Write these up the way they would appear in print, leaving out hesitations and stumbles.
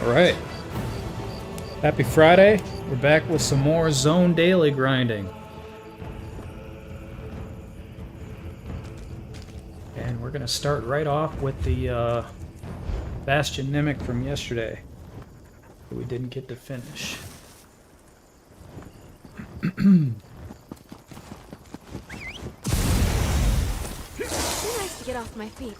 Alright. Happy Friday. We're back with some more zone daily grinding. And we're going to start right off with the Bastion Mimic from yesterday that we didn't get to finish. Nice to get off my feet.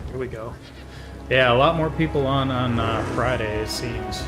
Here we go. Yeah, a lot more people on Friday, it seems.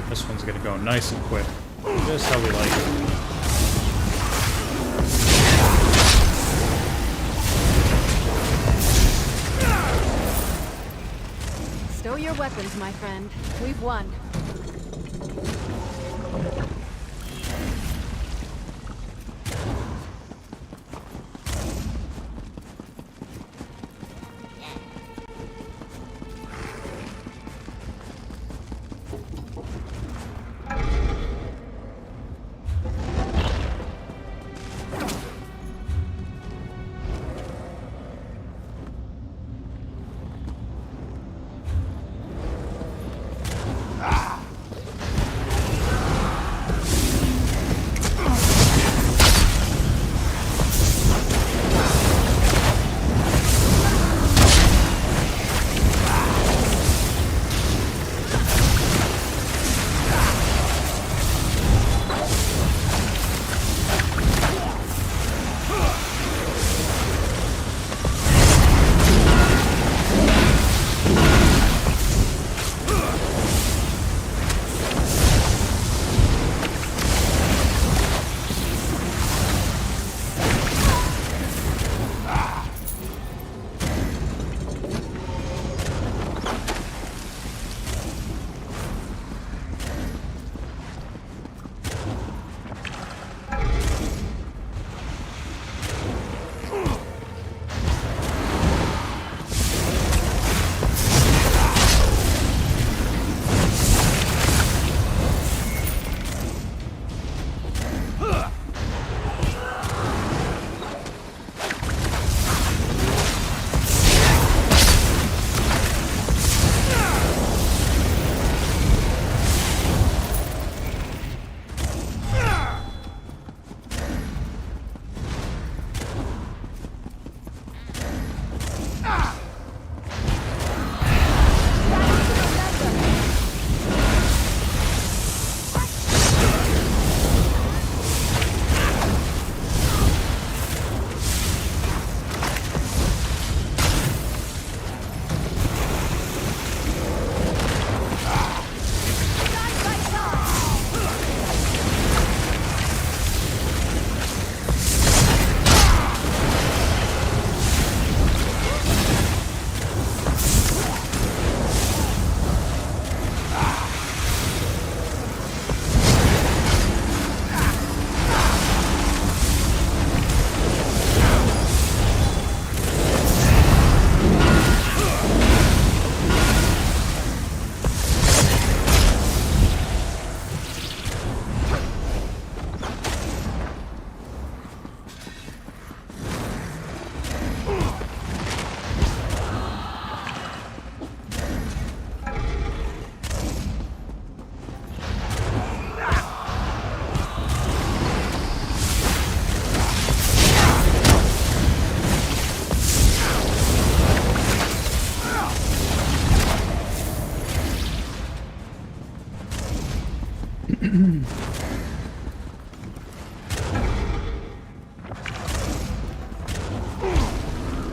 This one's gonna go nice and quick. Just how we like it. your weapons, my friend. We've won.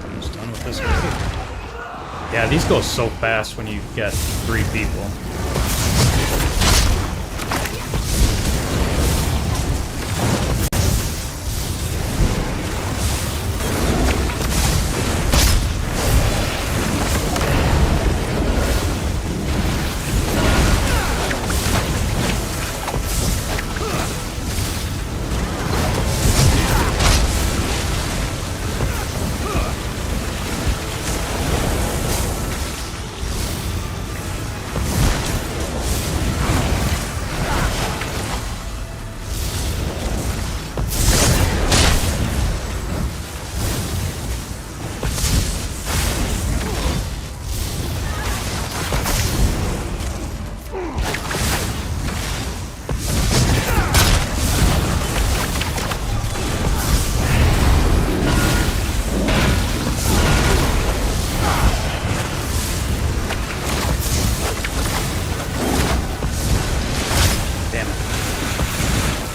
Almost done with this already. Yeah, these go so fast when you get 3 people.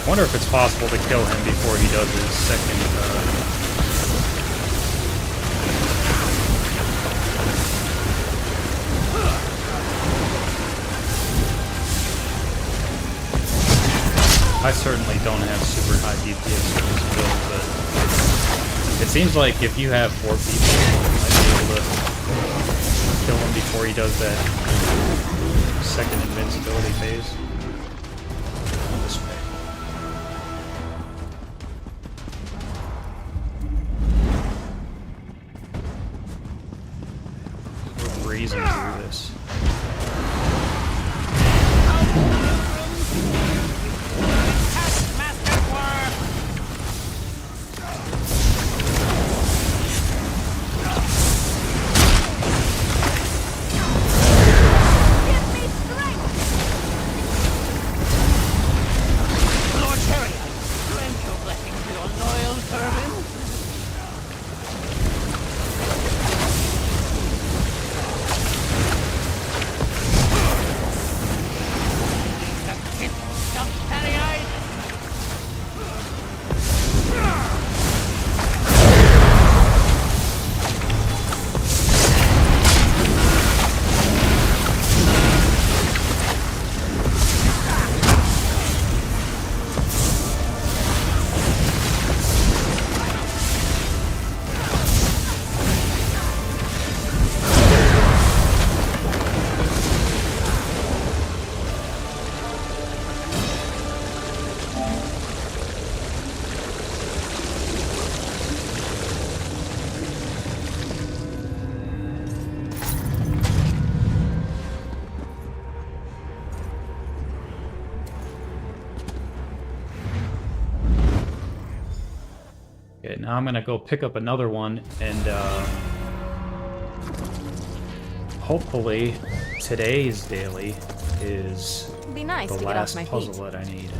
I wonder if it's possible to kill him before he does his second, I certainly don't have super high DPS for this build, but it seems like if you have 4 people, you might be able to Kill him before he does that second invincibility phase. This way. We're breezing through this. Okay, now I'm gonna go pick up another one, and hopefully today's daily is It'd be nice the to get off last my puzzle feet. that I need.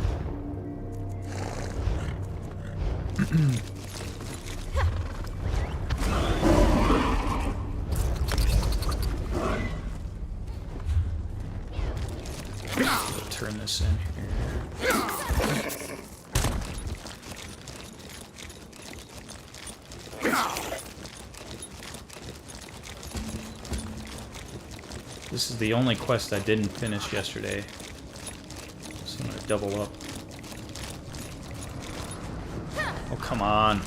Turn this in here. This is the only quest I didn't finish yesterday, so I'm gonna double up. Oh, come on.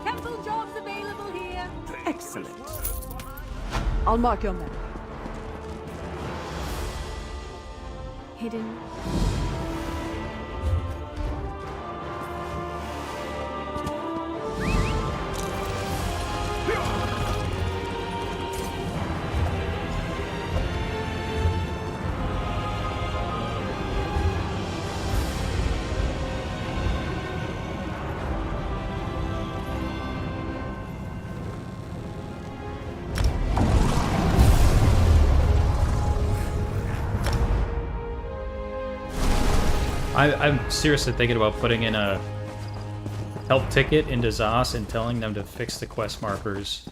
Temple jobs available here. Excellent. I'll mark your map. Hidden. I'm seriously thinking about putting in a help ticket into Zos and telling them to fix the quest markers,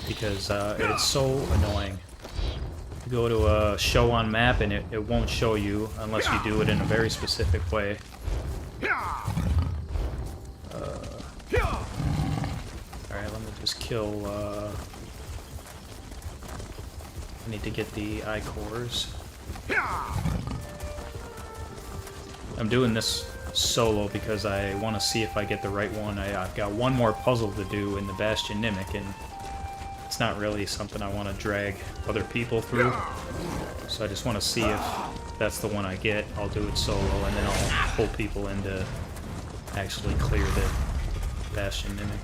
because it's so annoying. You go to a show on map and it won't show you unless you do it in a very specific way. Alright, let me just kill... I need to get the eye cores. I'm doing this solo because I want to see if I get the right one. I've got one more puzzle to do in the Bastion Mimic, and it's not really something I want to drag other people through. So I just want to see if that's the one I get. I'll do it solo, and then I'll pull people in to actually clear the Bastion Mimic.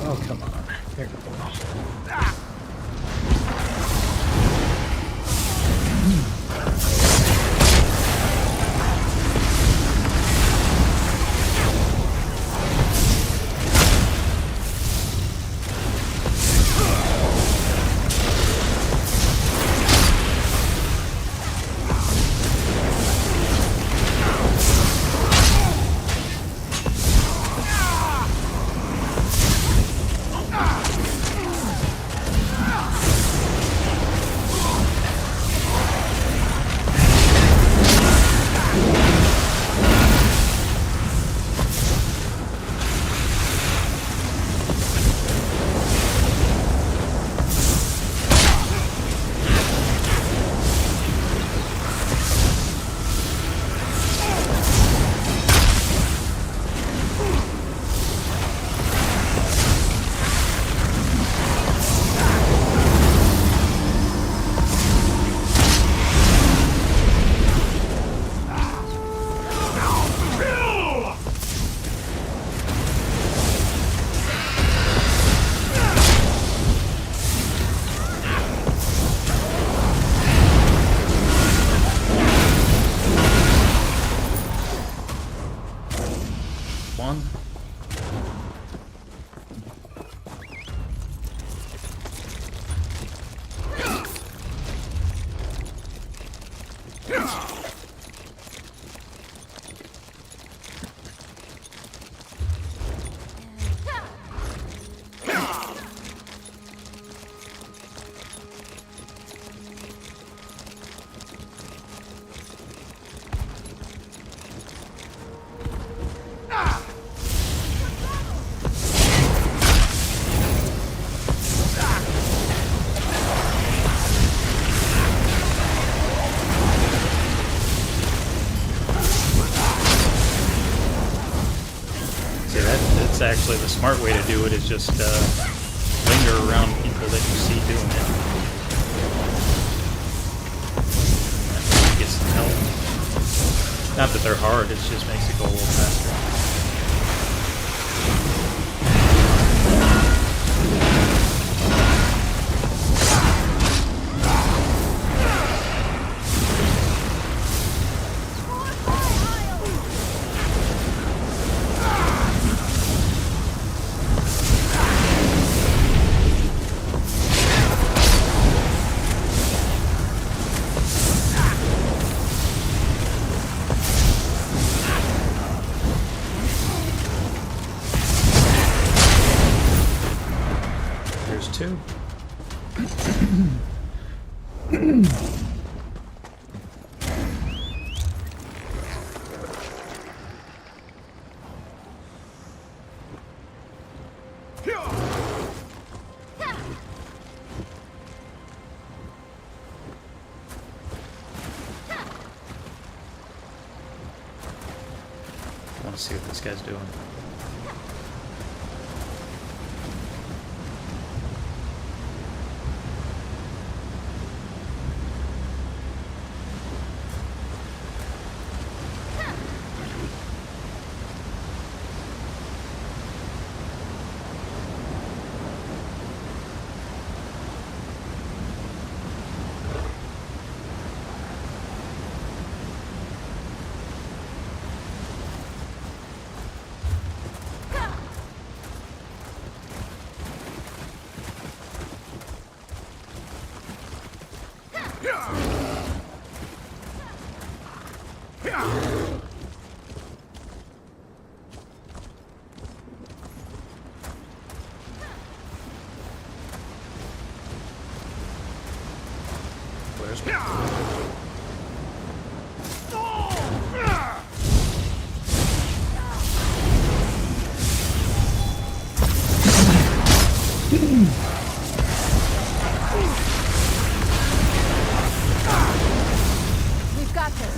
Oh, come on. There we go. That's actually the smart way to do it, is just linger around people that you see doing it. That way you get some help. Not that they're hard, it just makes it go a little faster. Two. I want to see what this guy's doing. Where's We've got this.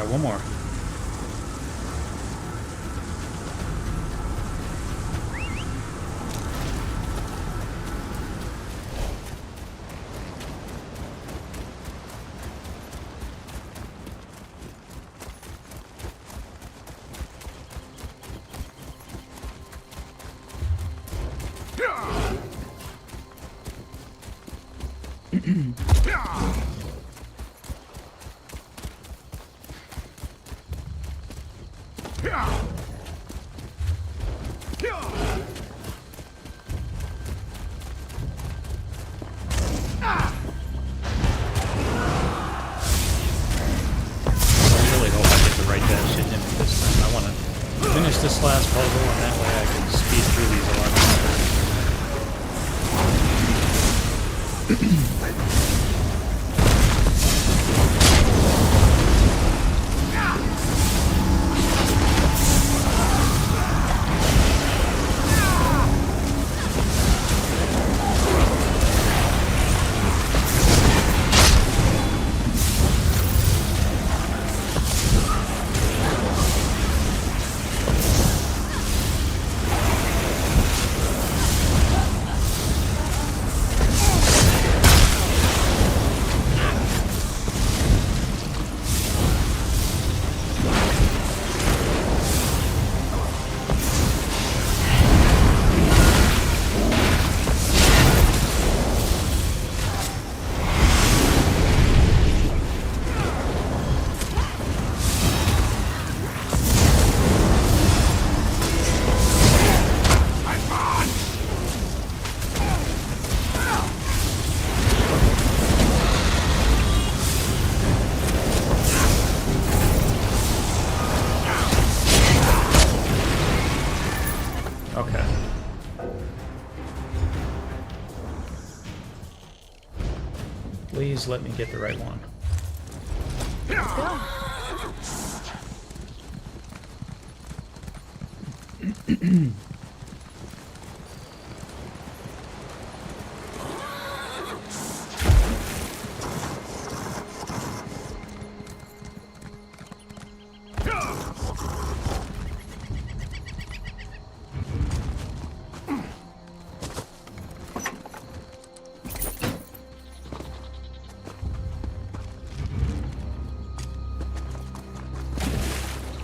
one more. This last puzzle, and that way I can speed through these a lot faster. Okay. Please let me get the right one. Let's go.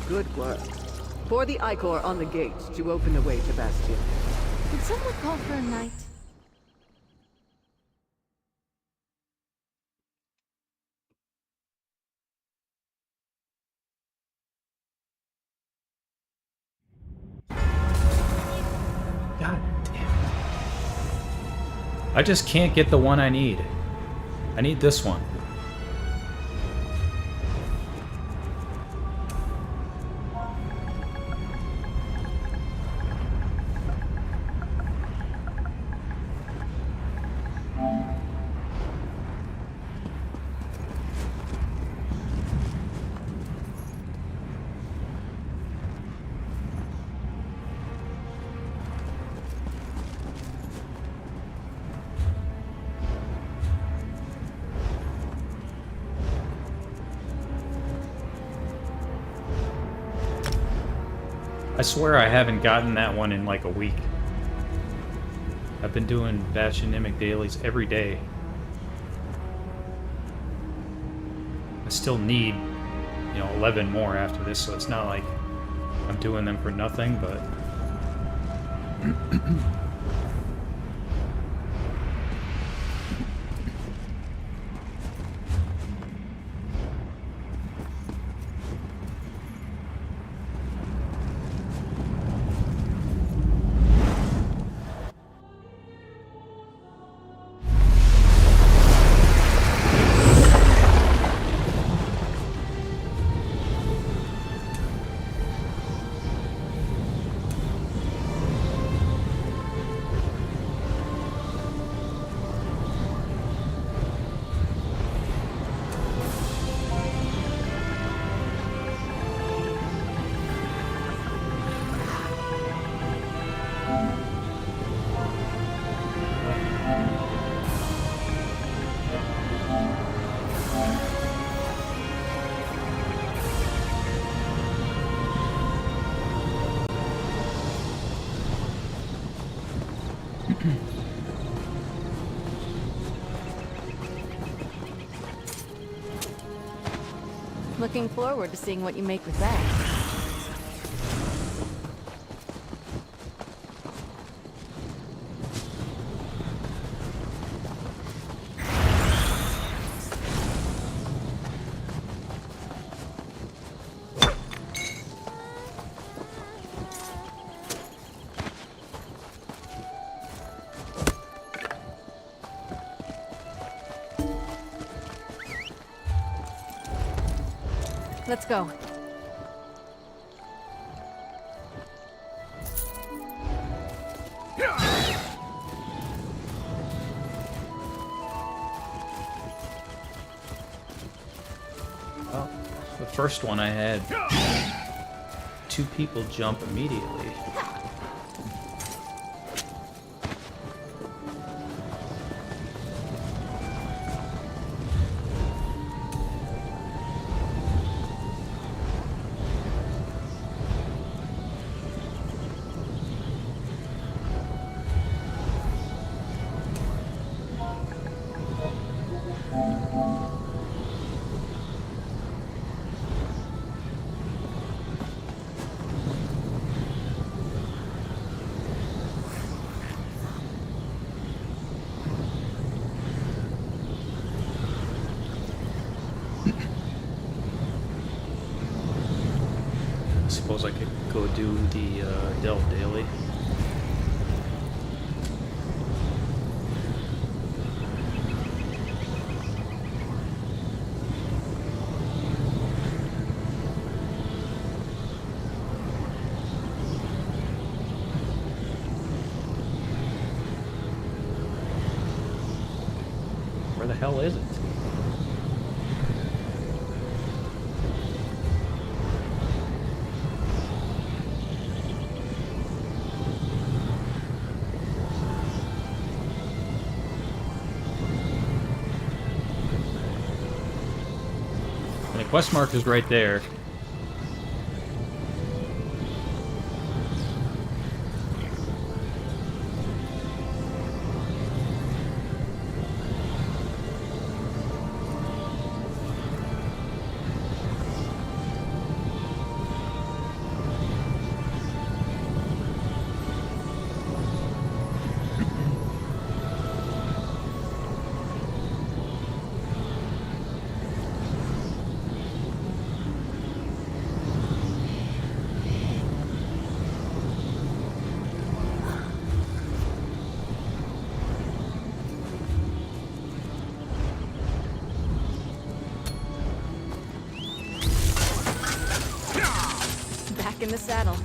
Good work. Pour the ichor on the gate to open the way to Bastion. Did someone call for a knight? God damn it. I just can't get the one I need. I need this one. I swear I haven't gotten that one in like a week. I've been doing Bastion dailies every day. I still need, 11 more after this, so it's not like I'm doing them for nothing, but... Looking forward to seeing what you make with that. Let's go. first one I had 2 people jump immediately. Suppose I could go do the Daily. Where the hell is it? And the quest mark is right there. Back in the saddle.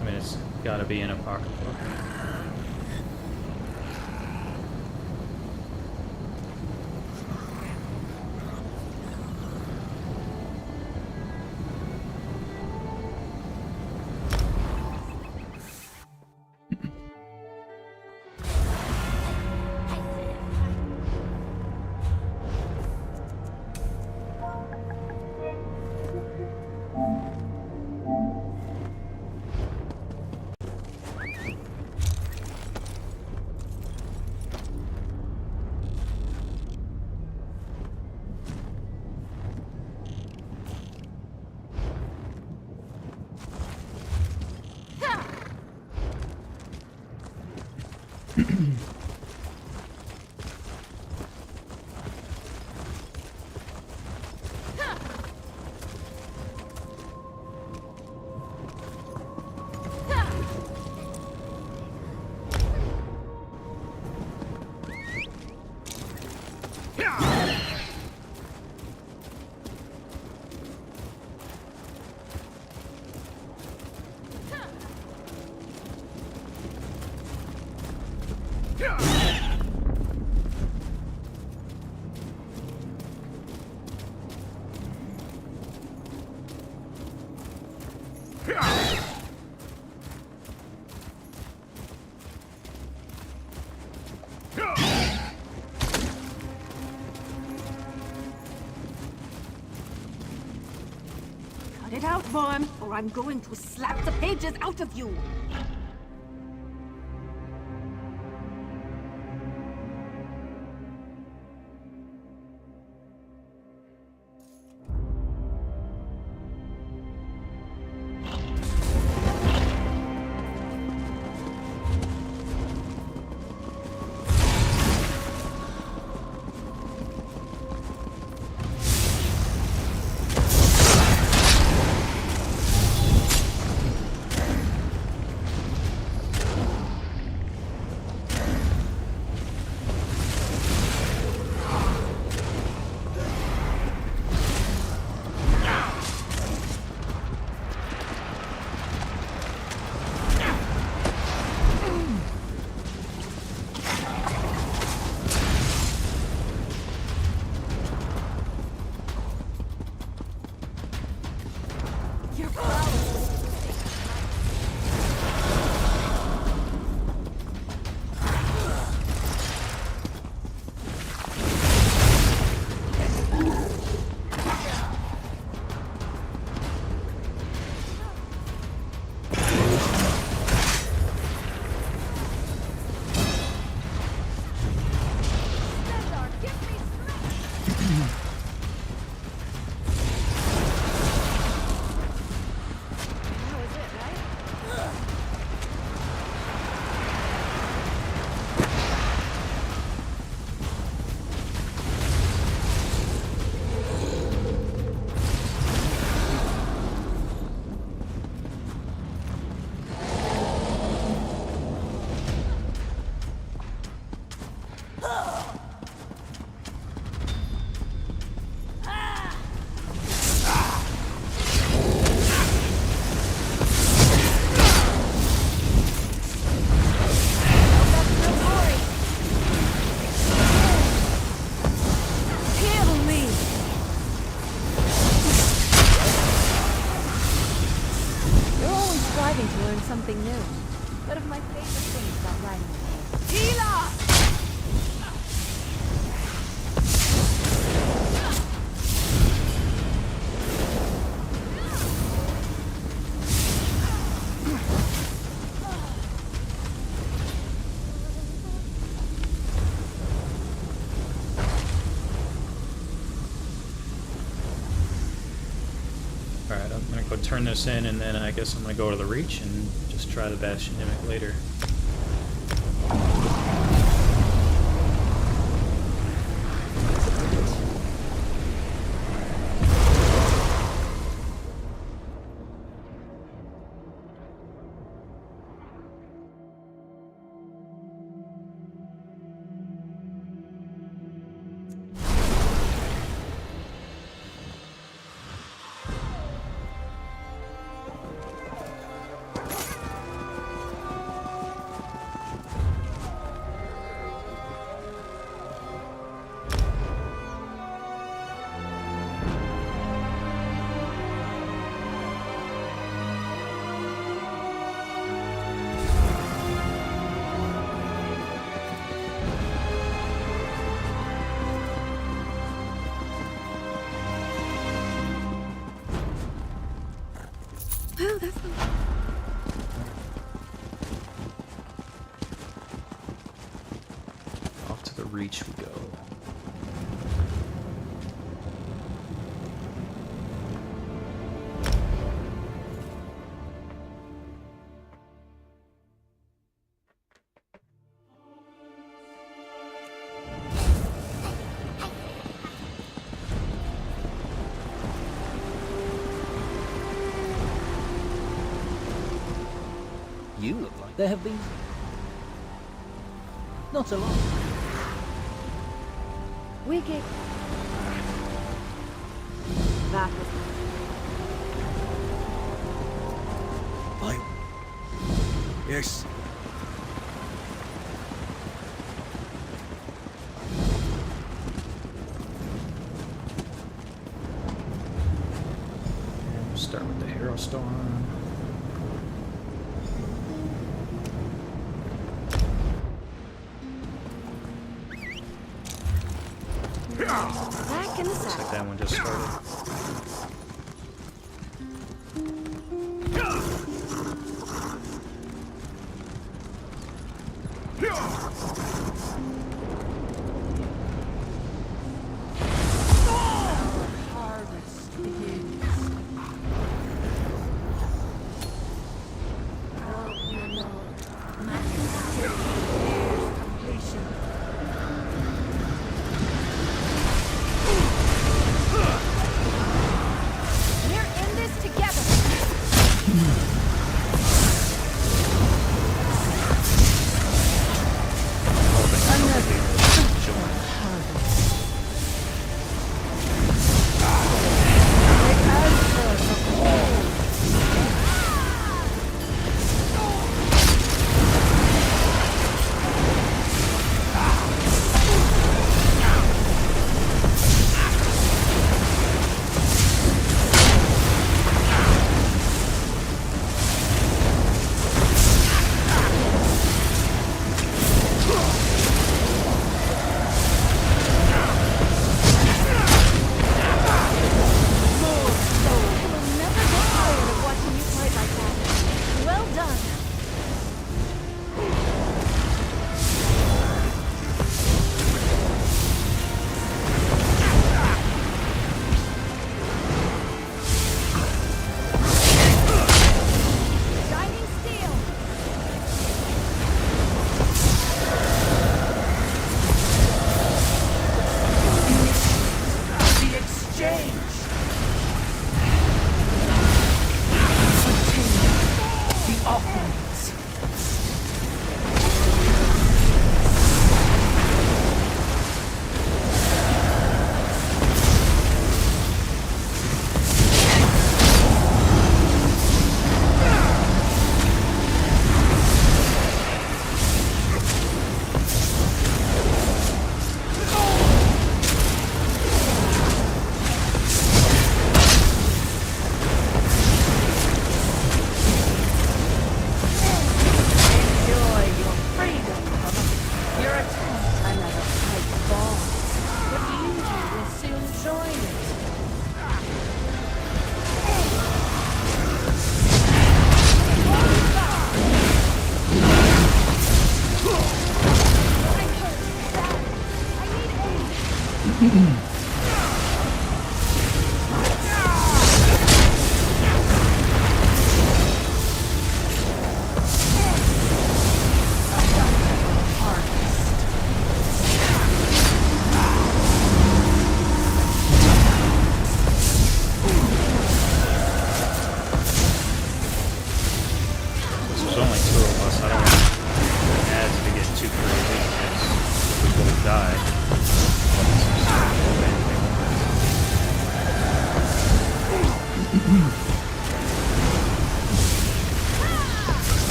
I mean, it's gotta be in a pocketbook. Cut it out, Vaughn, or I'm going to slap the pages out of you! striving to learn something new. One of my favorite things about writing. Alright, I'm gonna go turn this in, and then I guess I'm gonna go to the Reach and just try the Bastion Mimic later. Oh, that's not... Off to the Reach we go. You look like there have been... not a lot. We get... That was Yes. Start with the Hero Storm. Back in the Looks saddle. like that one just started. We're in this together.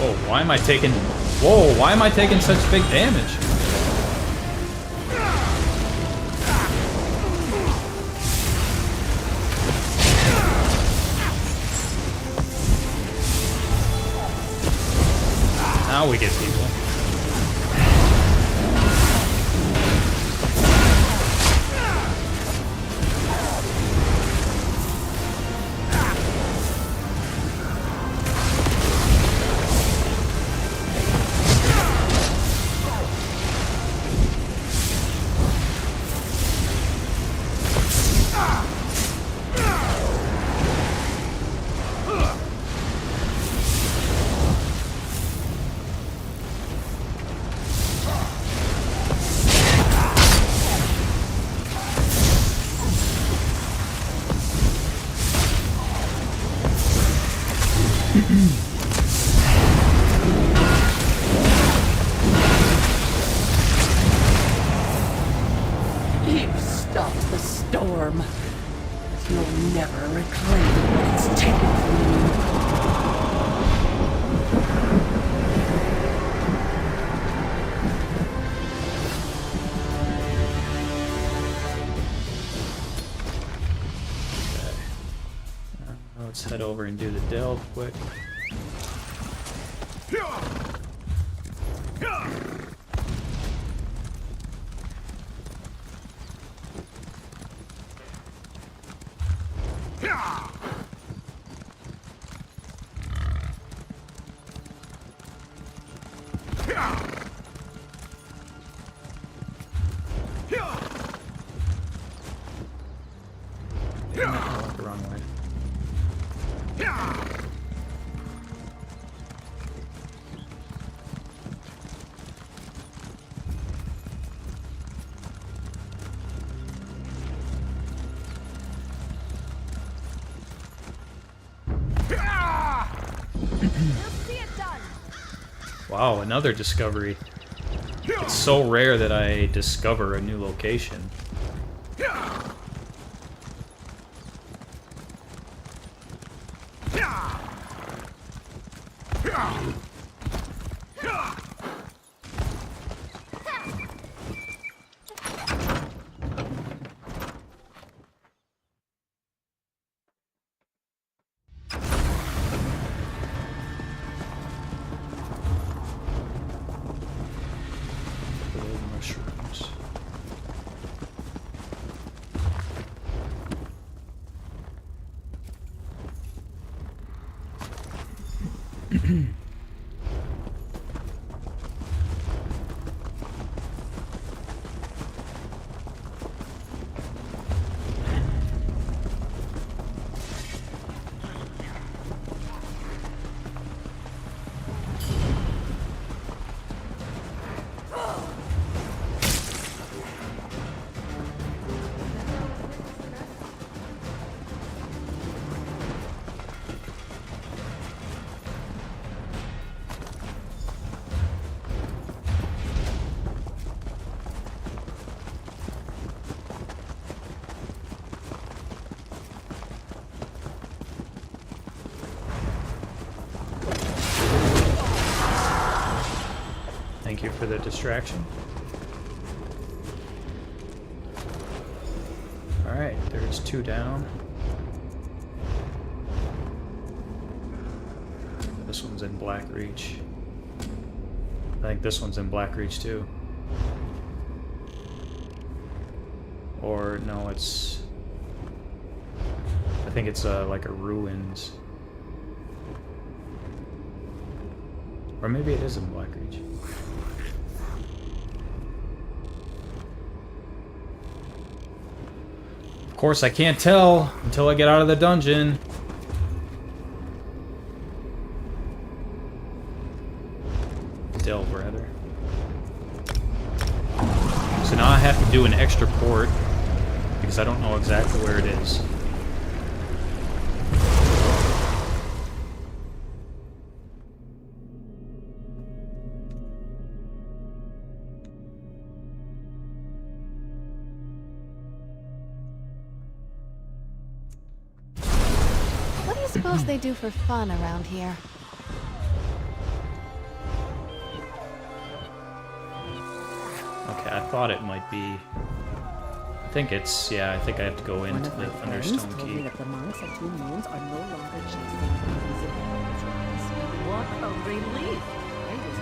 Oh, why am I taking... Whoa, why am I taking such big damage? Now we get people. You stopped the storm, but you'll never reclaim what it's taken from you. Let's head over and do the delve quick. Damn it, I went the wrong way. Wow, another discovery. It's so rare that I discover a new location. Mushrooms. Thank you for the distraction. Alright, there's 2 down. This one's in Black Reach. I think this one's in Black Reach too. Or no, it's... I think it's like a ruins. Or maybe it is in Black Reach. Of course, I can't tell until I get out of the dungeon. Delve, rather. So now I have to do an extra port because I don't know exactly where it is. What do you suppose they do for fun around here? thought it might be. I think it's, yeah, I think I have to go One into of the my friends Thunderstone told me Key. that the monks at Two Moons are no longer chasing invisible patrons. What a relief! I was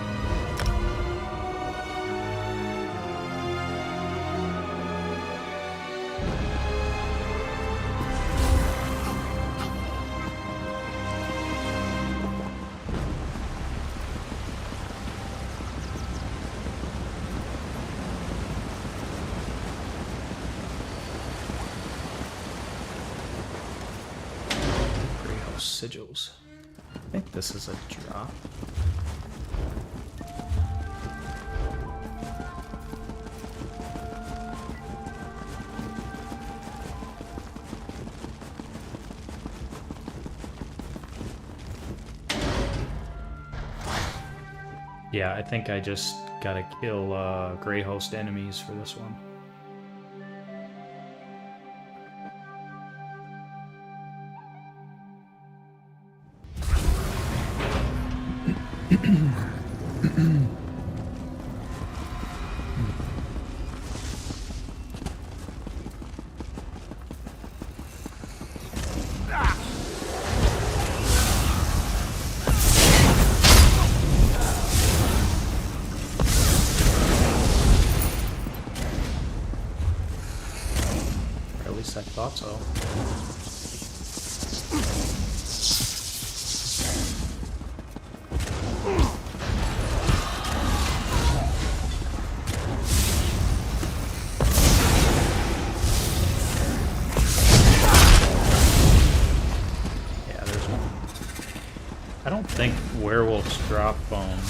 Greyhouse Sigils. I think this is a drop. Yeah, I think I just gotta kill Grey Host enemies for this one. Or at least I thought so. Yeah, there's one. I don't think werewolves drop bones.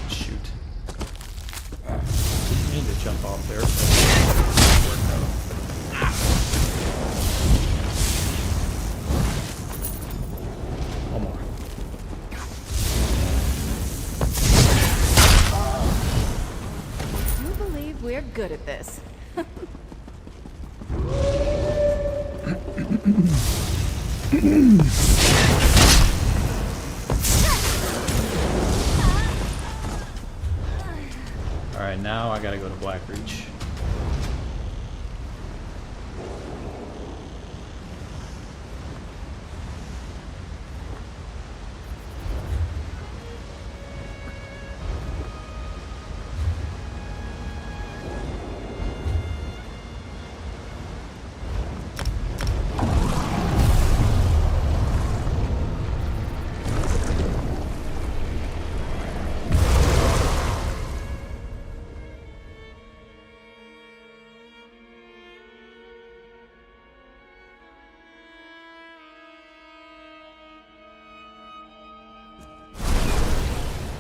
Shoot. Didn't mean to jump off there. But worked out. One more. I believe we're good at this. Alright, now I gotta go to Blackreach.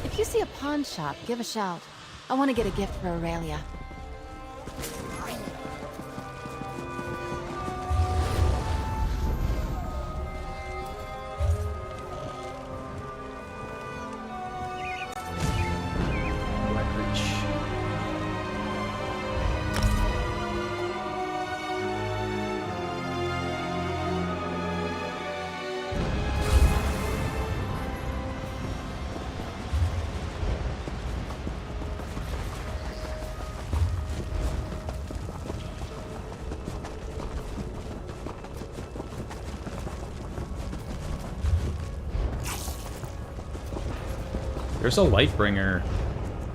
If you see a pawn shop, give a shout. I want to get a gift for Aurelia. Blackreach. There's a Lightbringer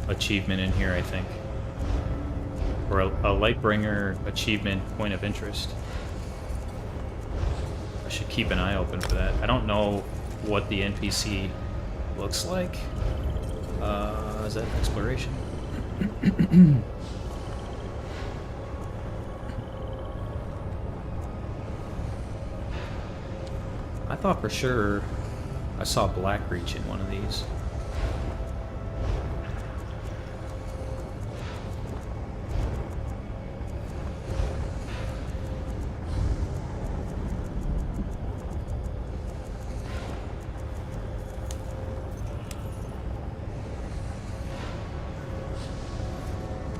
achievement in here, I think. Or a Lightbringer achievement point of interest. I should keep an eye open for that. I don't know what the NPC looks like. Is that exploration? I thought for sure I saw Blackreach in one of these.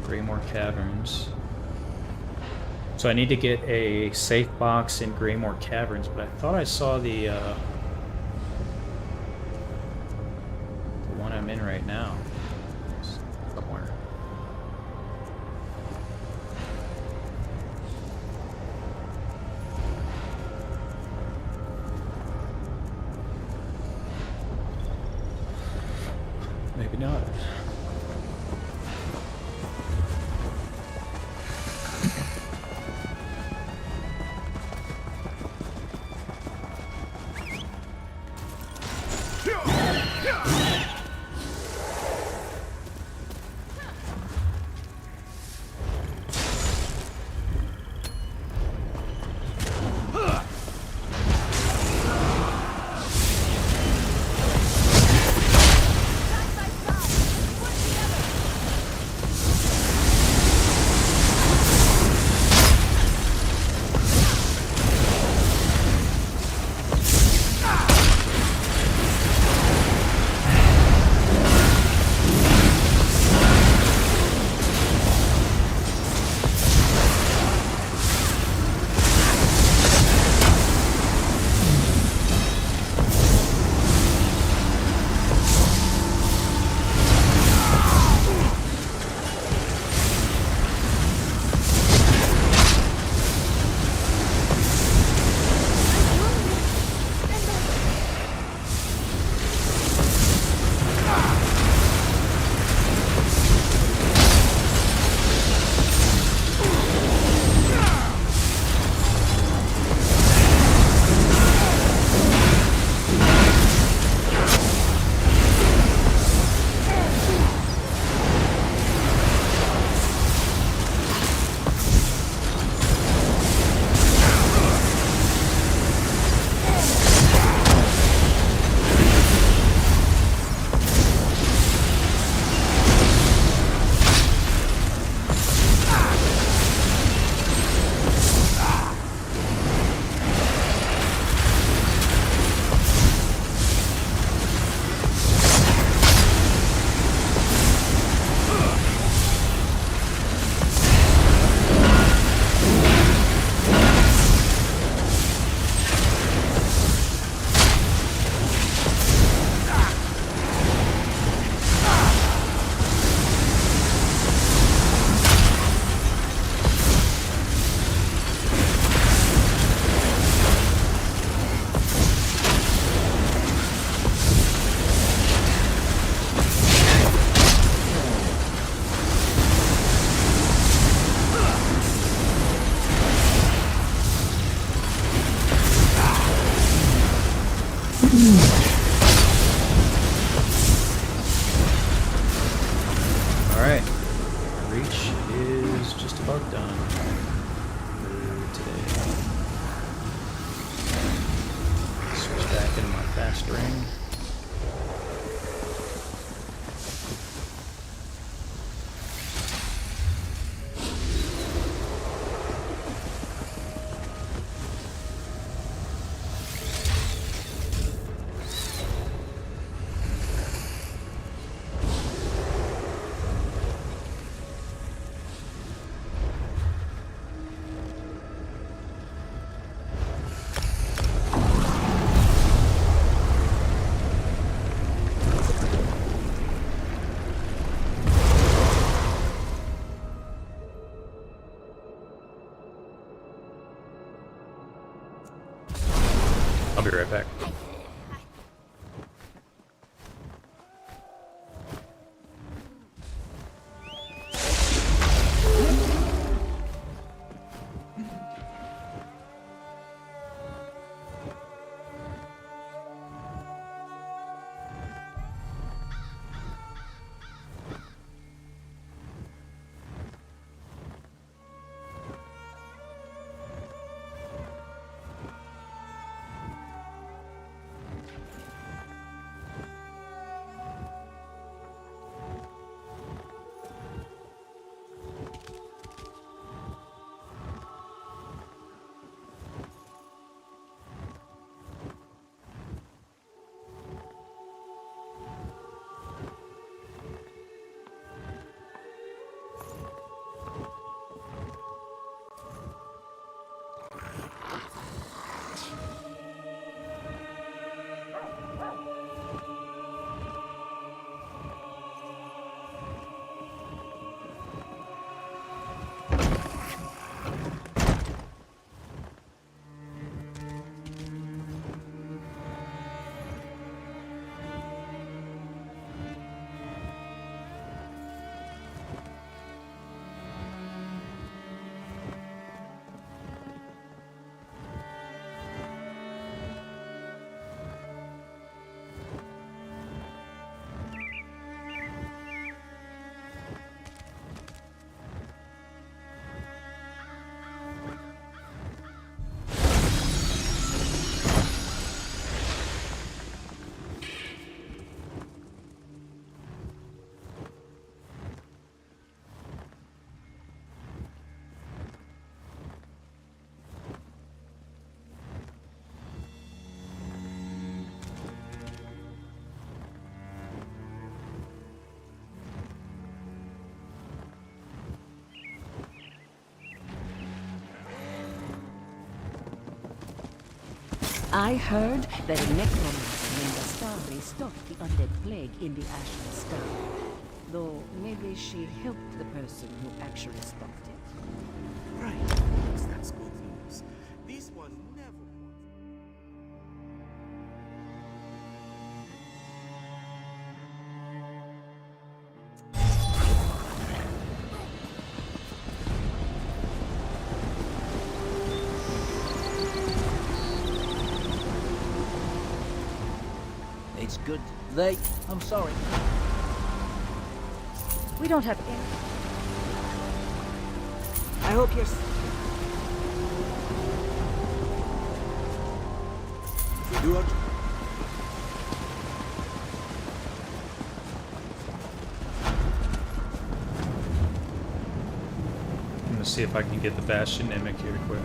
Greymore Caverns. So I need to get a safe box in Greymore Caverns, but I thought I saw the one I'm in right now somewhere. Maybe not. Alright. Reach is just about done for today. Switch back into my fast ring. I'll be right back. I heard that a necromancer named Astari stopped the undead plague in the Ashen Sky. Though maybe she helped the person who actually stopped it. Right. That's good news. This one never wants. It's good. I'm sorry. We don't have any. I hope you're... If we do it, I'm gonna see if I can get the Bastion Mimic here quick.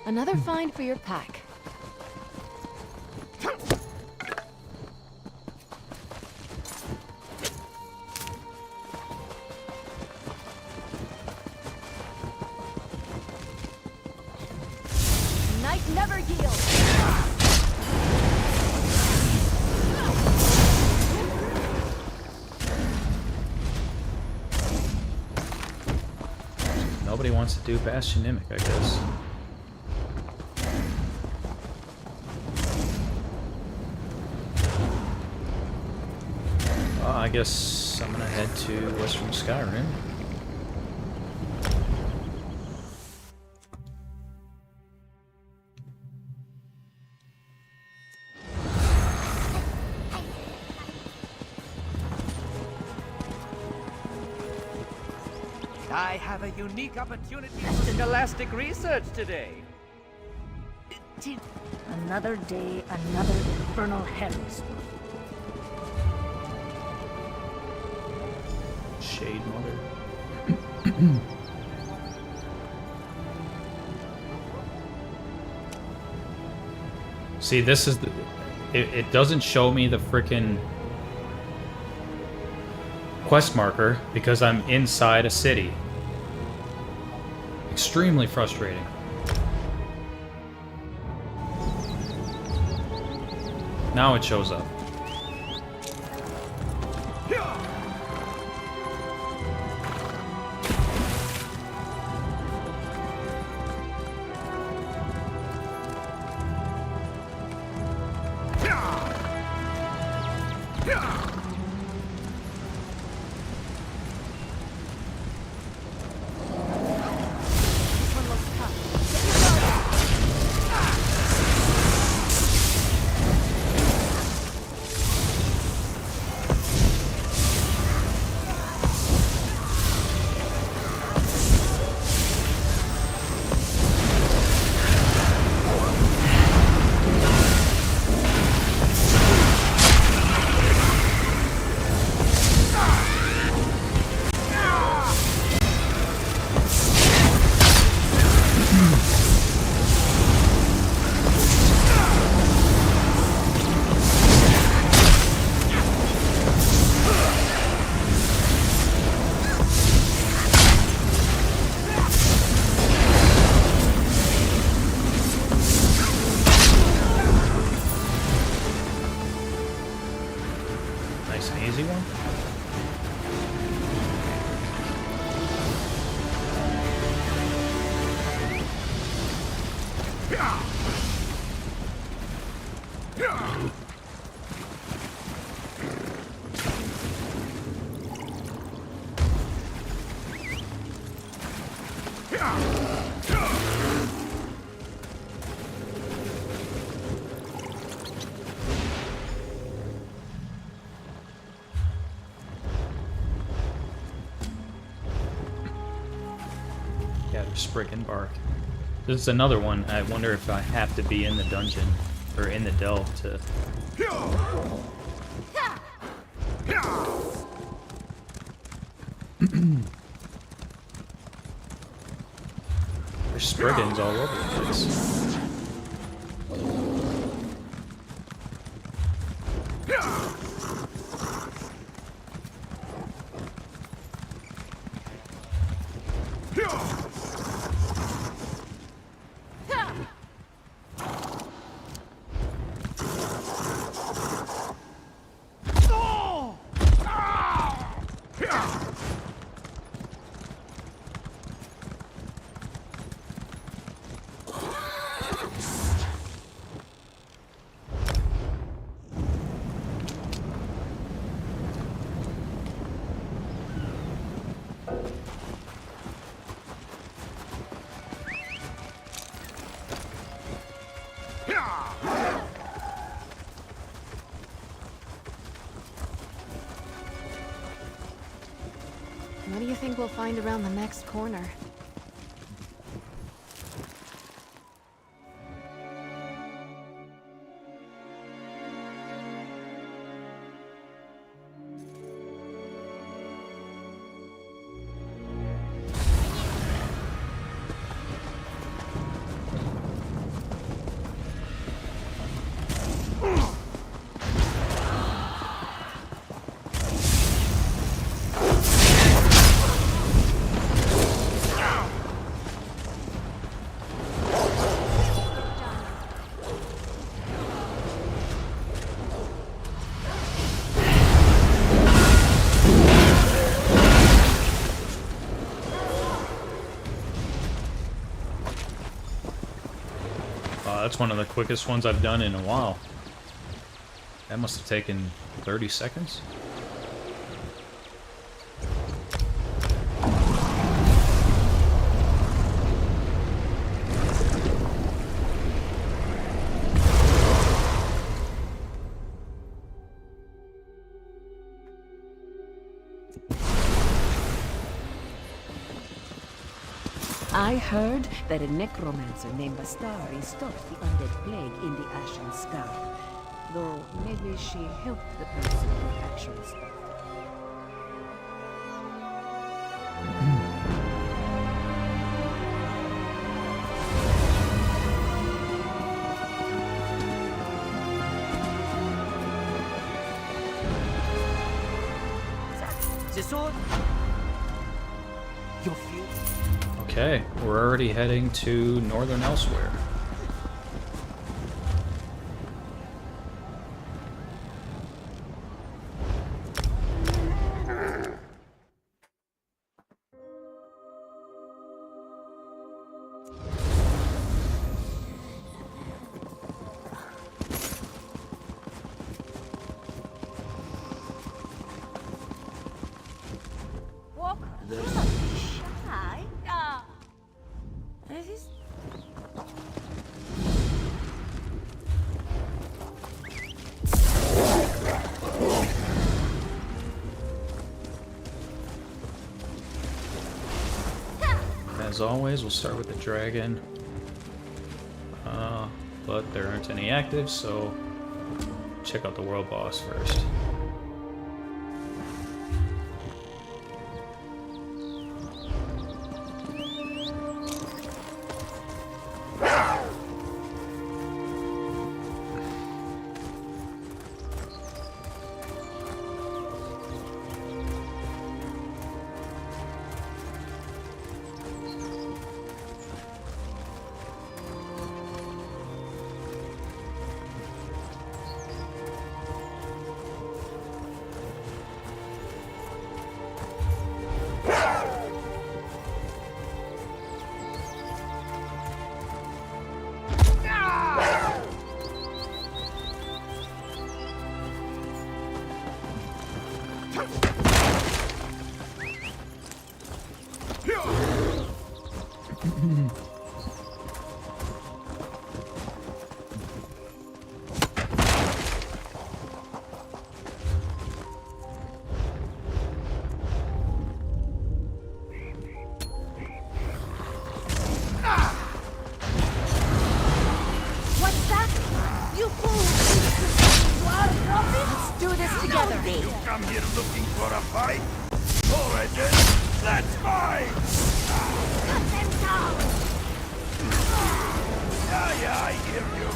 Another find for your pack. Night never yields. Nobody wants to do Bastion Mimic, I guess. I guess I'm gonna head to Western Skyrim. I have a unique opportunity for scholastic research today. Another day, another infernal hell. Shade Mother. See, this is the... It doesn't show me the frickin' quest marker because I'm inside a city. Extremely frustrating. Now it shows up. It's an easy one. Gather sprig and bark. This is another one. I wonder if I have to be in the dungeon or in the delve to. There's spriggans all over the place. What do you think we'll find around the next corner? That's one of the quickest ones I've done in a while. That must have taken 30 seconds. I heard that a necromancer named Bastari stopped the undead plague in the Ashen Sky. Though maybe she helped the person who actually stopped it. The sword. You feel? Okay, we're already heading to Northern Elsewhere. As always, we'll start with the dragon. But there aren't any active, so check out the world boss first. What's that? You fool! Let's do this together. You come here looking for a fight? Alright then, let's fight! Cut them down! Yeah, I hear you.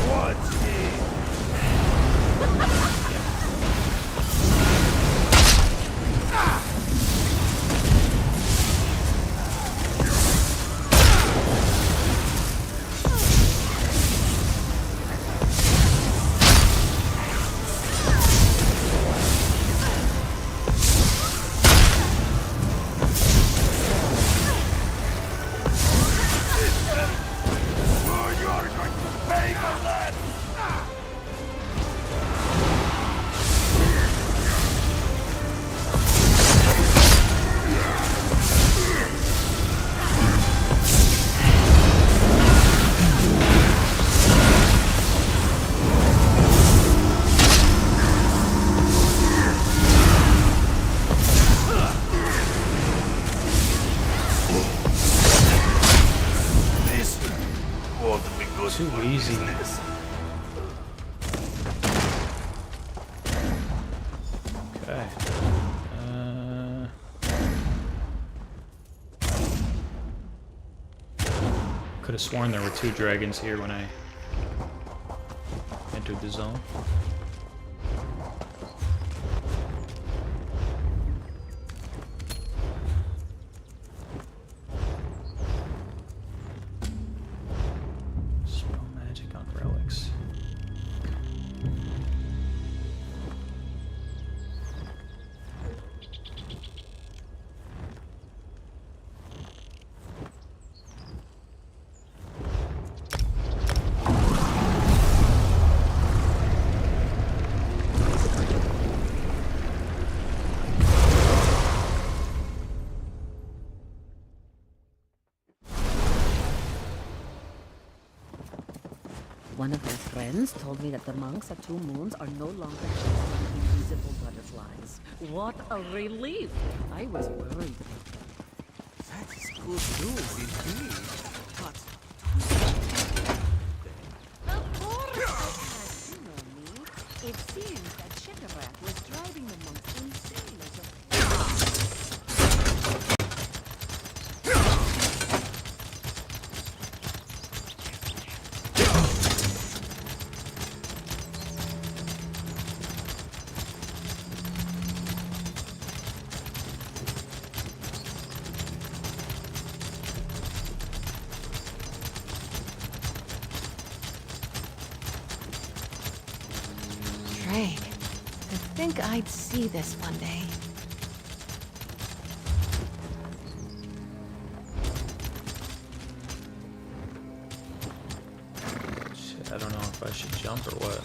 Watch me. Oh, you're going to pay for that! This won't be good Too for easy. business. Okay. Could have sworn there were 2 dragons here when I entered the zone. Spell magic on relics. One of my friends told me that the monks at Two Moons are no longer chasing invisible butterflies. What a relief! I was worried. That is good news indeed. But Of course! As you know me, it seems that Shikarath was driving the monks insane as a... Drake, to think I'd see this one day. Shit, I don't know if I should jump or what.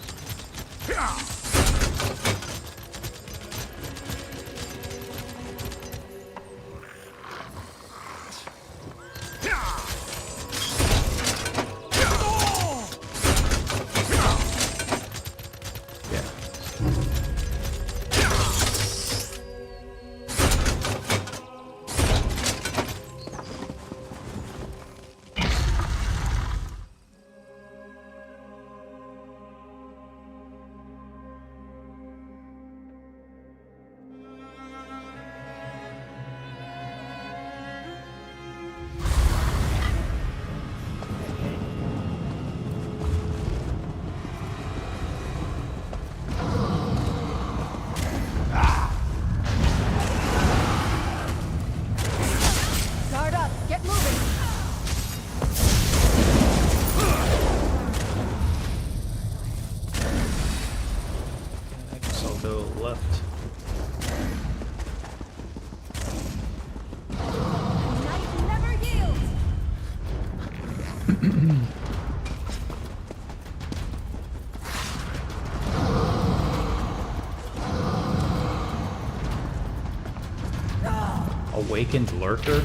Awakened Lurker?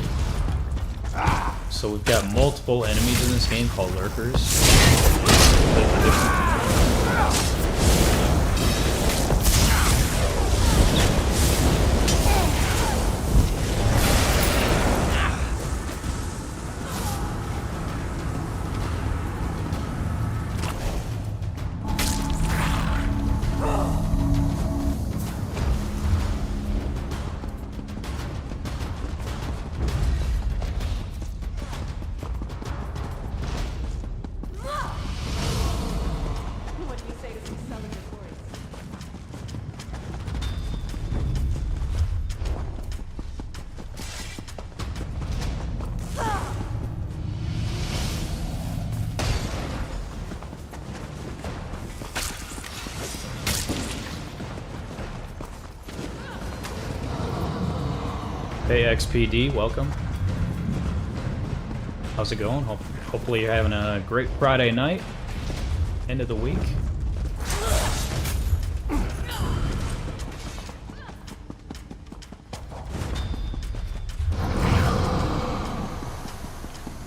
So we've got multiple enemies in this game called Lurkers. Hey XPD, welcome. How's it going? Hopefully you're having a great Friday night, end of the week.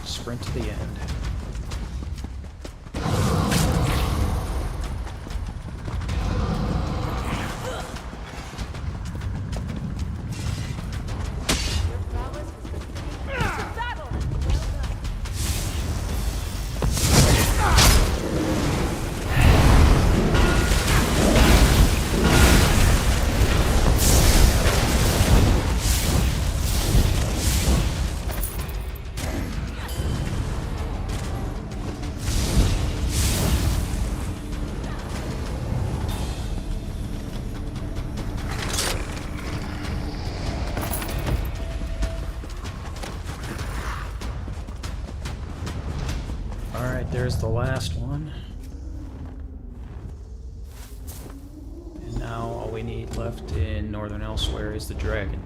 Sprint to the end. There's the last one. And now all we need left in Northern Elsewhere is the dragon.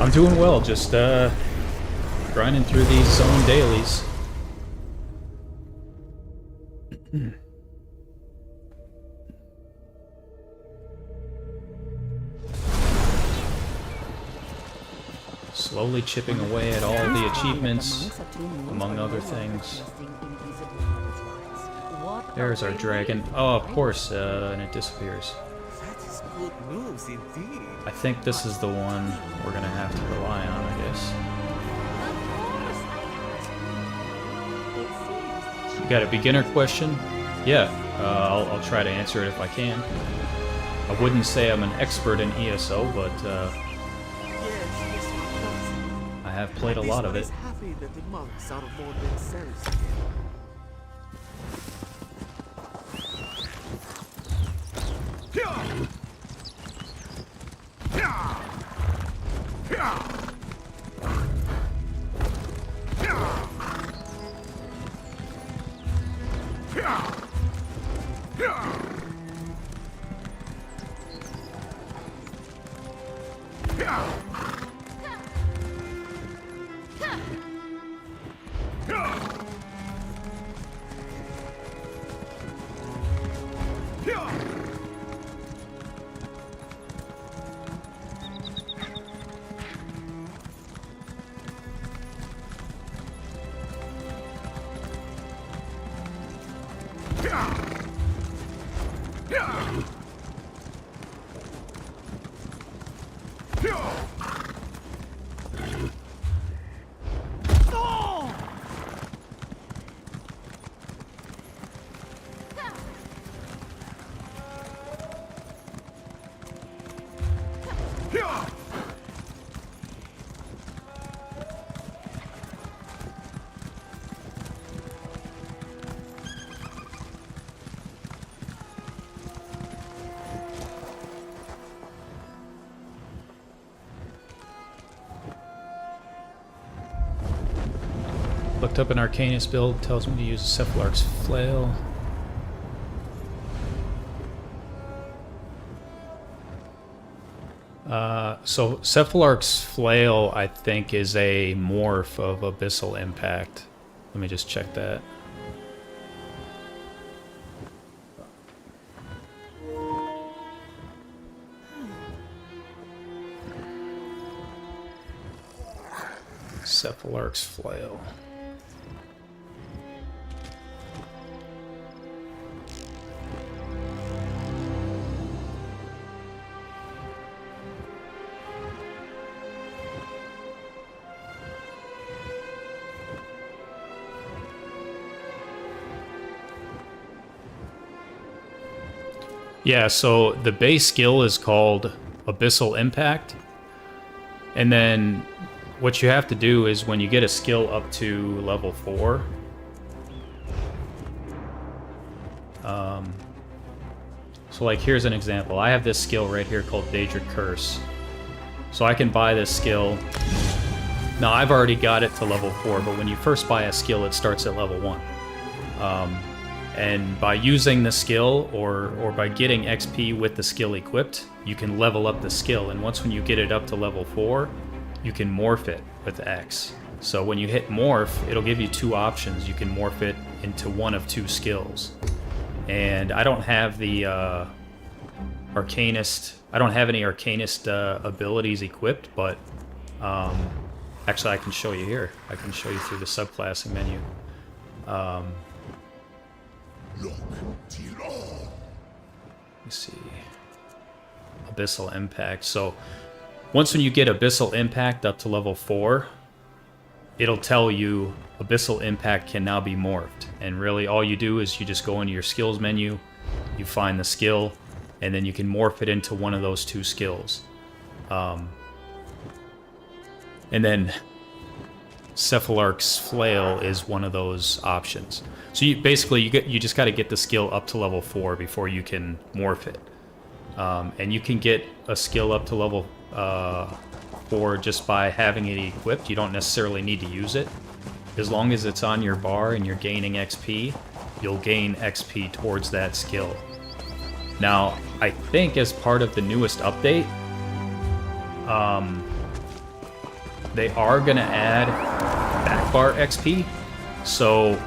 I'm doing well, just grinding through these zone dailies. Slowly chipping away at all the achievements, among other things. There's our dragon. Oh, of course, and it disappears. That is good news indeed. I think this is the one we're gonna have to rely on, I guess. You got a beginner question? Yeah, I'll try to answer it if I can. I wouldn't say I'm an expert in ESO, but I have played a lot of it. Happy that the monks are more than selves again. Looked up an Arcanist build, tells me to use a Cephalarch's Flail. So Cephalarch's Flail, I think, is a morph of Abyssal Impact. Let me just check that. Cephalarch's Flail. Yeah, so the base skill is called Abyssal Impact. And then what you have to do is when you get a skill up to level 4, so like here's an example. I have this skill right here called Daedric Curse. So I can buy this skill. Now I've already got it to level 4, but when you first buy a skill, it starts at level 1. And by using the skill or by getting XP with the skill equipped, you can level up the skill. And once when you get it up to level 4, you can morph it with X. So when you hit morph, it'll give you 2 options. You can morph it into one of 2 skills. And I don't have the Arcanist. I don't have any Arcanist abilities equipped, but actually I can show you here. I can show you through the subclassing menu. Let's see. Abyssal Impact. So once when you get Abyssal Impact up to level 4, it'll tell you Abyssal Impact can now be morphed. And really all you do is you just go into your skills menu, you find the skill, and then you can morph it into one of those 2 skills. And then Cephalarch's Flail is one of those options. So you just got to get the skill up to level 4 before you can morph it. And you can get a skill up to level 4 just by having it equipped. You don't necessarily need to use it. As long as it's on your bar and you're gaining XP, you'll gain XP towards that skill. Now, I think as part of the newest update, they are going to add back bar XP. So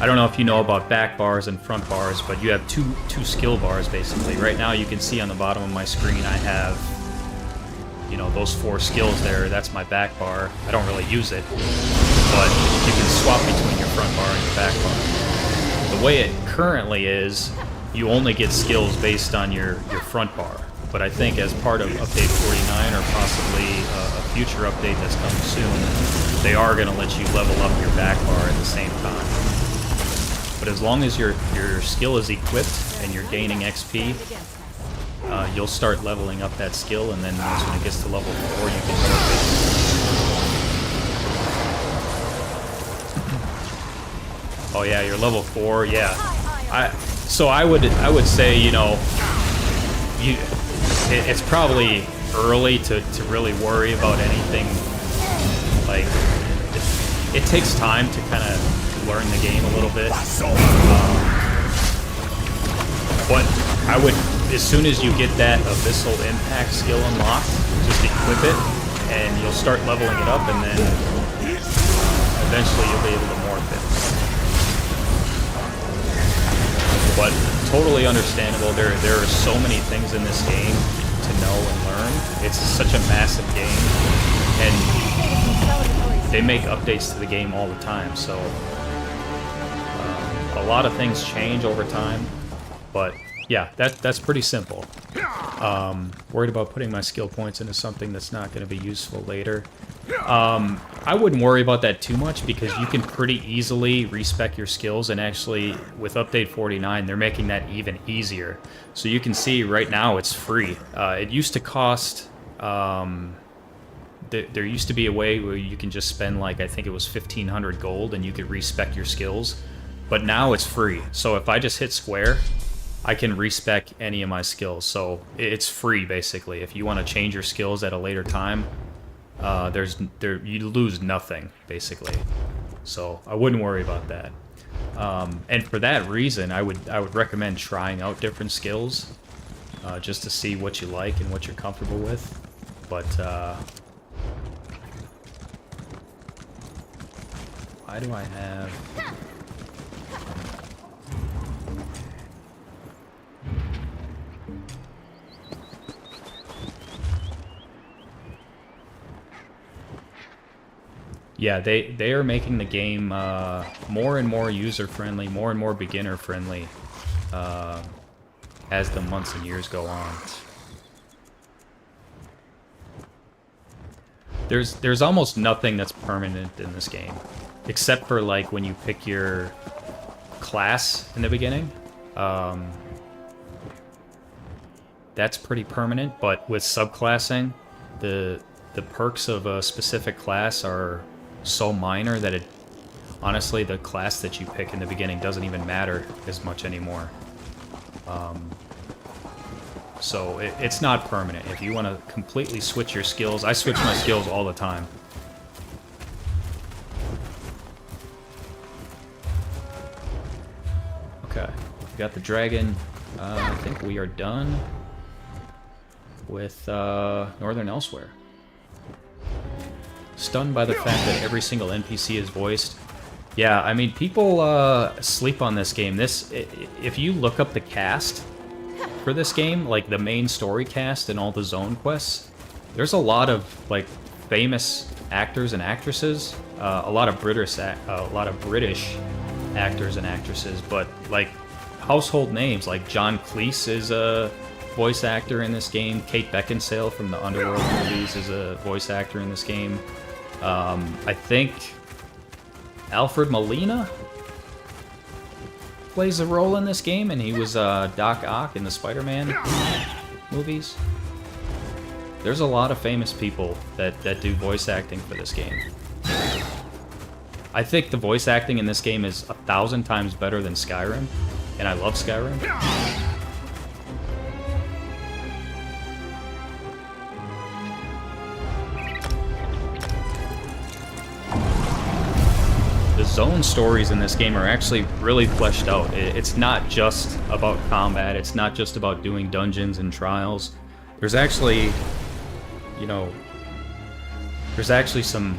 I don't know if you know about back bars and front bars, but you have two skill bars basically. Right now you can see on the bottom of my screen I have, you know, those 4 skills there. That's my back bar. I don't really use it, but you can swap between your front bar and your back bar. The way it currently is, you only get skills based on your front bar. But I think as part of update 49 or possibly a future update that's coming soon, they are going to let you level up your back bar at the same time. But as long as your skill is equipped and you're gaining XP, you'll start leveling up that skill, and then once when it gets to level 4, you can morph it. Oh yeah, you're level 4. Yeah, so I would say, you know, it's probably early to really worry about anything. Like it takes time to kind of learn the game a little bit. But I would, as soon as you get that Abyssal Impact skill unlocked, just equip it, and you'll start leveling it up, and then eventually you'll be able to morph it. But totally understandable. There are so many things in this game to know and learn. It's such a massive game, and they make updates to the game all the time. So a lot of things change over time. But yeah, that's pretty simple. Worried about putting my skill points into something that's not going to be useful later. I wouldn't worry about that too much because you can pretty easily respec your skills, and actually with update 49 they're making that even easier. So you can see right now it's free. It used to cost, there used to be a way where you can just spend, like, I think it was 1,500 gold and you could respec your skills, but now it's free. So if I just hit square, I can respec any of my skills. So it's free basically. If you want to change your skills at a later time, you lose nothing basically. so I wouldn't worry about that. And for that reason, I would recommend trying out different skills, just to see what you like and what you're comfortable with. But why do I have? Yeah, they are making the game more and more user-friendly, more and more beginner-friendly as the months and years go on. There's almost nothing that's permanent in this game, except for like when you pick your class in the beginning. That's pretty permanent, but with subclassing, the perks of a specific class are so minor that it honestly the class that you pick in the beginning doesn't even matter as much anymore. So it's not permanent. If you want to completely switch your skills, I switch my skills all the time. Okay, we got the dragon. I think we are done with Northern Elsewhere. Stunned by the fact that every single NPC is voiced. Yeah, I mean, people sleep on this game. If you look up the cast for this game, like the main story cast and all the zone quests, there's a lot of like famous actors and actresses, a lot of British actors and actresses, but like household names like John Cleese is a voice actor in this game. Kate Beckinsale from the Underworld movies is a voice actor in this game. I think Alfred Molina plays a role in this game, and he was Doc Ock in the Spider-Man movies. There's a lot of famous people that do voice acting for this game. I think the voice acting in this game is 1,000 times better than Skyrim, and I love Skyrim. The zone stories in this game are actually really fleshed out. It's not just about combat, it's not just about doing dungeons and trials. There's actually, you know, there's actually some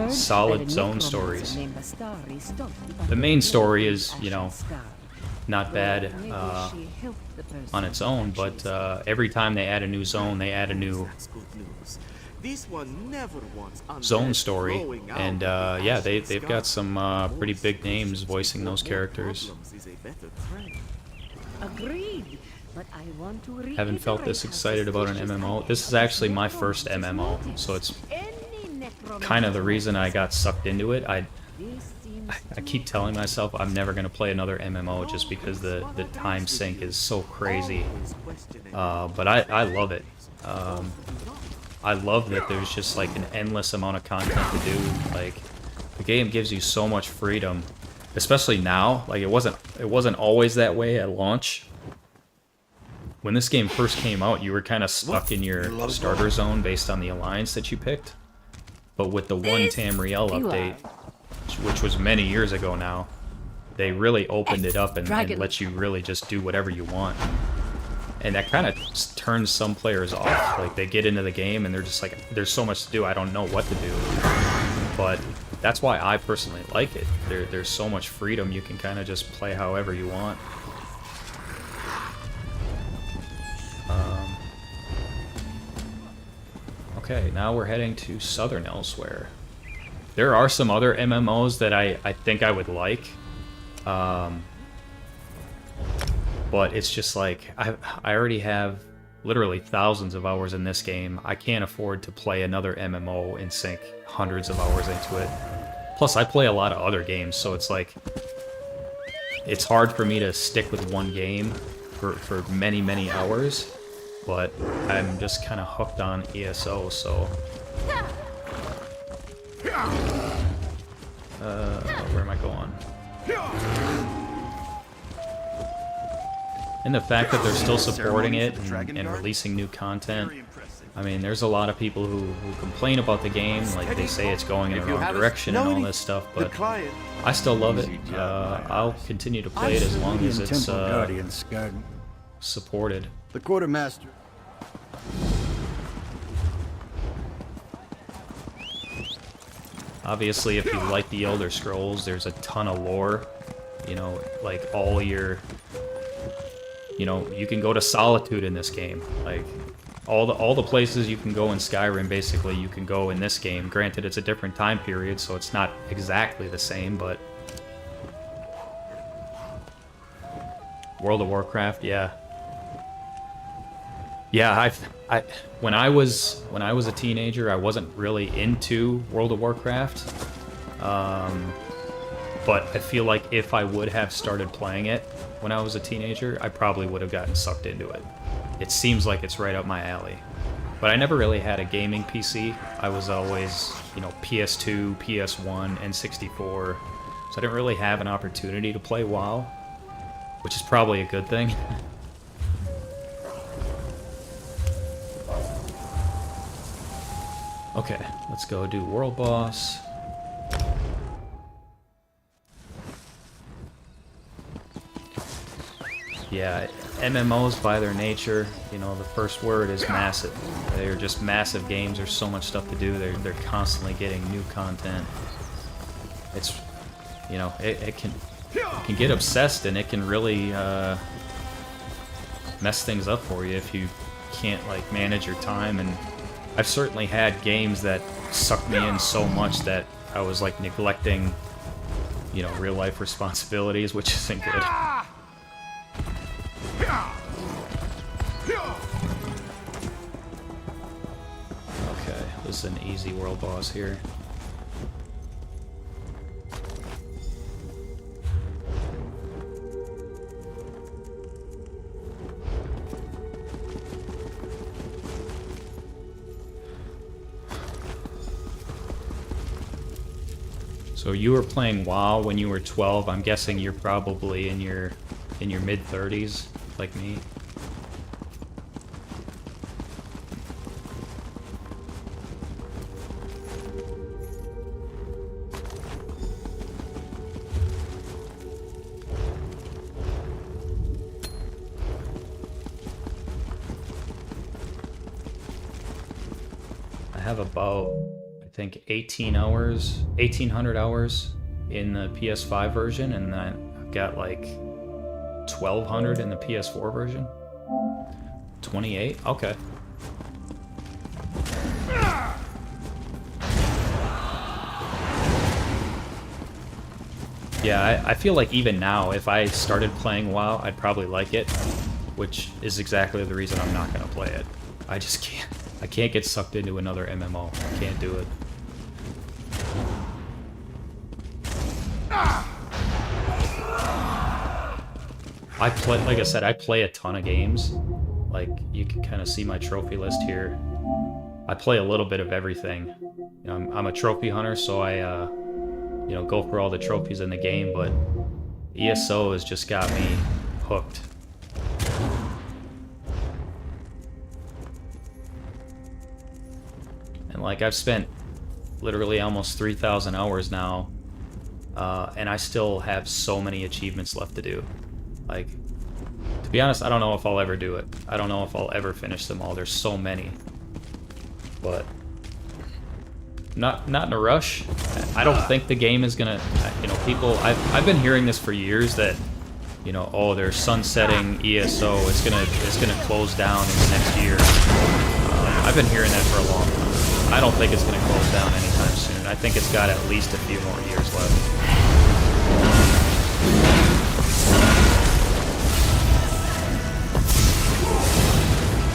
solid zone stories. The main story is, you know, not bad on its own, but every time they add a new zone, they add a new zone story, and yeah, they've got some pretty big names voicing those characters. Agreed, but I want to Haven't felt this excited about an MMO. This is actually my first MMO, so it's kind of the reason I got sucked into it. I keep telling myself I'm never going to play another MMO just because the time sink is so crazy, but I love it. I love that there's just like an endless amount of content to do. Like, the game gives you so much freedom, especially now. Like, it wasn't always that way at launch. When this game first came out, you were kind of stuck in your starter zone based on the alliance that you picked. But with the 1 Tamriel update, which was many years ago now, they really opened it up and let you really just do whatever you want. And that kind of turns some players off. Like, they get into the game and they're just like, there's so much to do, I don't know what to do. But that's why I personally like it. There's so much freedom, you can kind of just play however you want. Okay, now we're heading to Southern Elsewhere. There are some other MMOs that I think I would like. But it's just like, I already have literally thousands of hours in this game. I can't afford to play another MMO and sink hundreds of hours into it. Plus, I play a lot of other games, so it's like, it's hard for me to stick with one game for many, many hours. But I'm just kind of hooked on ESO, so... where am I going? And the fact that they're still supporting it and releasing new content, I mean, there's a lot of people who complain about the game, like they say it's going in the wrong direction and all this stuff, but I still love it. I'll continue to play it as long as it's supported. The quartermaster. Obviously, if you like the Elder Scrolls, there's a ton of lore. You know, like all your... You know, you can go to Solitude in this game. Like, all the places you can go in Skyrim, basically, you can go in this game. Granted, it's a different time period, so it's not exactly the same, but... World of Warcraft, yeah. Yeah, when I was a teenager, I wasn't really into World of Warcraft. But I feel like if I would have started playing it when I was a teenager, I probably would have gotten sucked into it. It seems like it's right up my alley. But I never really had a gaming PC. I was always, you know, PS2, PS1, and 64. So I didn't really have an opportunity to play WoW, which is probably a good thing. Okay, let's go do World Boss. Yeah, MMOs by their nature, you know, the first word is massive. They're just massive games. There's so much stuff to do. They're constantly getting new content. It's, you know, it can get obsessed, and it can really mess things up for you if you can't like manage your time. And I've certainly had games that sucked me in so much that I was like neglecting, you know, real life responsibilities, which isn't good. Okay, this is an easy world boss here. So you were playing WoW when you were 12. I'm guessing you're probably in your mid-30s, like me. I have about, I think, 1,800 hours in the PS5 version, and then I've got like 1,200 in the PS4 version. 28? Okay. Yeah, I feel like even now, if I started playing WoW, I'd probably like it, which is exactly the reason I'm not gonna play it. I just can't. I can't get sucked into another MMO. I can't do it. I play, like I said, I play a ton of games. Like, you can kind of see my trophy list here. I play a little bit of everything. You know, I'm a trophy hunter, so I, you know, go for all the trophies in the game, but ESO has just got me hooked. And like, I've spent literally almost 3,000 hours now, and I still have so many achievements left to do. Like, to be honest, I don't know if I'll ever do it. I don't know if I'll ever finish them all. There's so many. But not in a rush. I don't think the game is gonna, you know, people, I've been hearing this for years that, you know, oh, they're sunsetting ESO, it's gonna close down in the next year. I've been hearing that for a long time. I don't think it's gonna close down anytime soon. I think it's got at least a few more years left.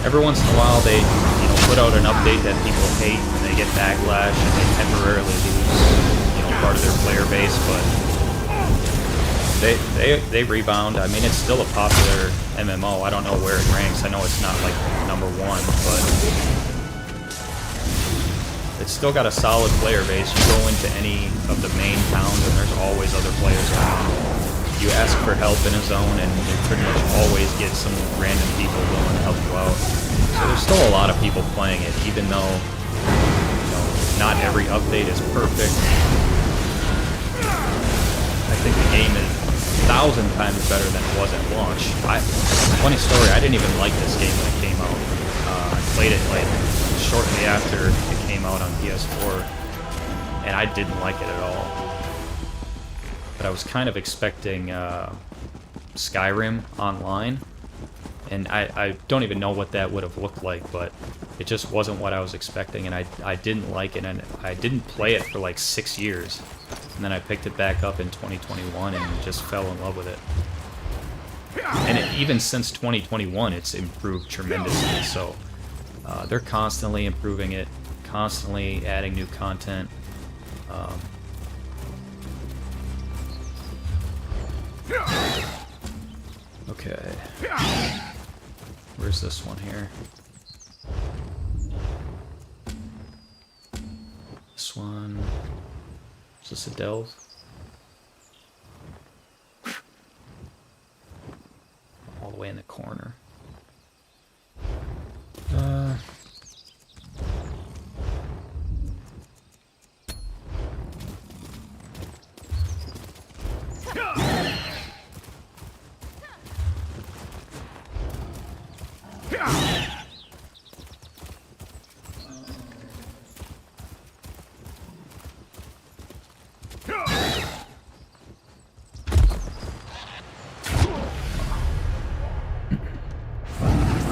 Every once in a while, they, you know, put out an update that people hate, and they get backlash, and they temporarily lose, you know, part of their player base. But they rebound. I mean, it's still a popular MMO. I don't know where it ranks. I know it's not like #1, but it's still got a solid player base. You go into any of the main towns, and there's always other players around. You ask for help in a zone, and you pretty much always get some random people willing to help you out. So there's still a lot of people playing it, even though, you know, not every update is perfect. I think the game is 1,000 times better than it was at launch. Funny story, I didn't even like this game when it came out. I played it like shortly after it came out on PS4, and I didn't like it at all. But I was kind of expecting Skyrim Online, and I don't even know what that would have looked like, but it just wasn't what I was expecting, and I didn't like it, and I didn't play it for like 6 years. And then I picked it back up in 2021 and just fell in love with it. And even since 2021, it's improved tremendously, so they're constantly improving it, constantly adding new content. Okay. Where's this one here? This one... Is this a delve? All the way in the corner.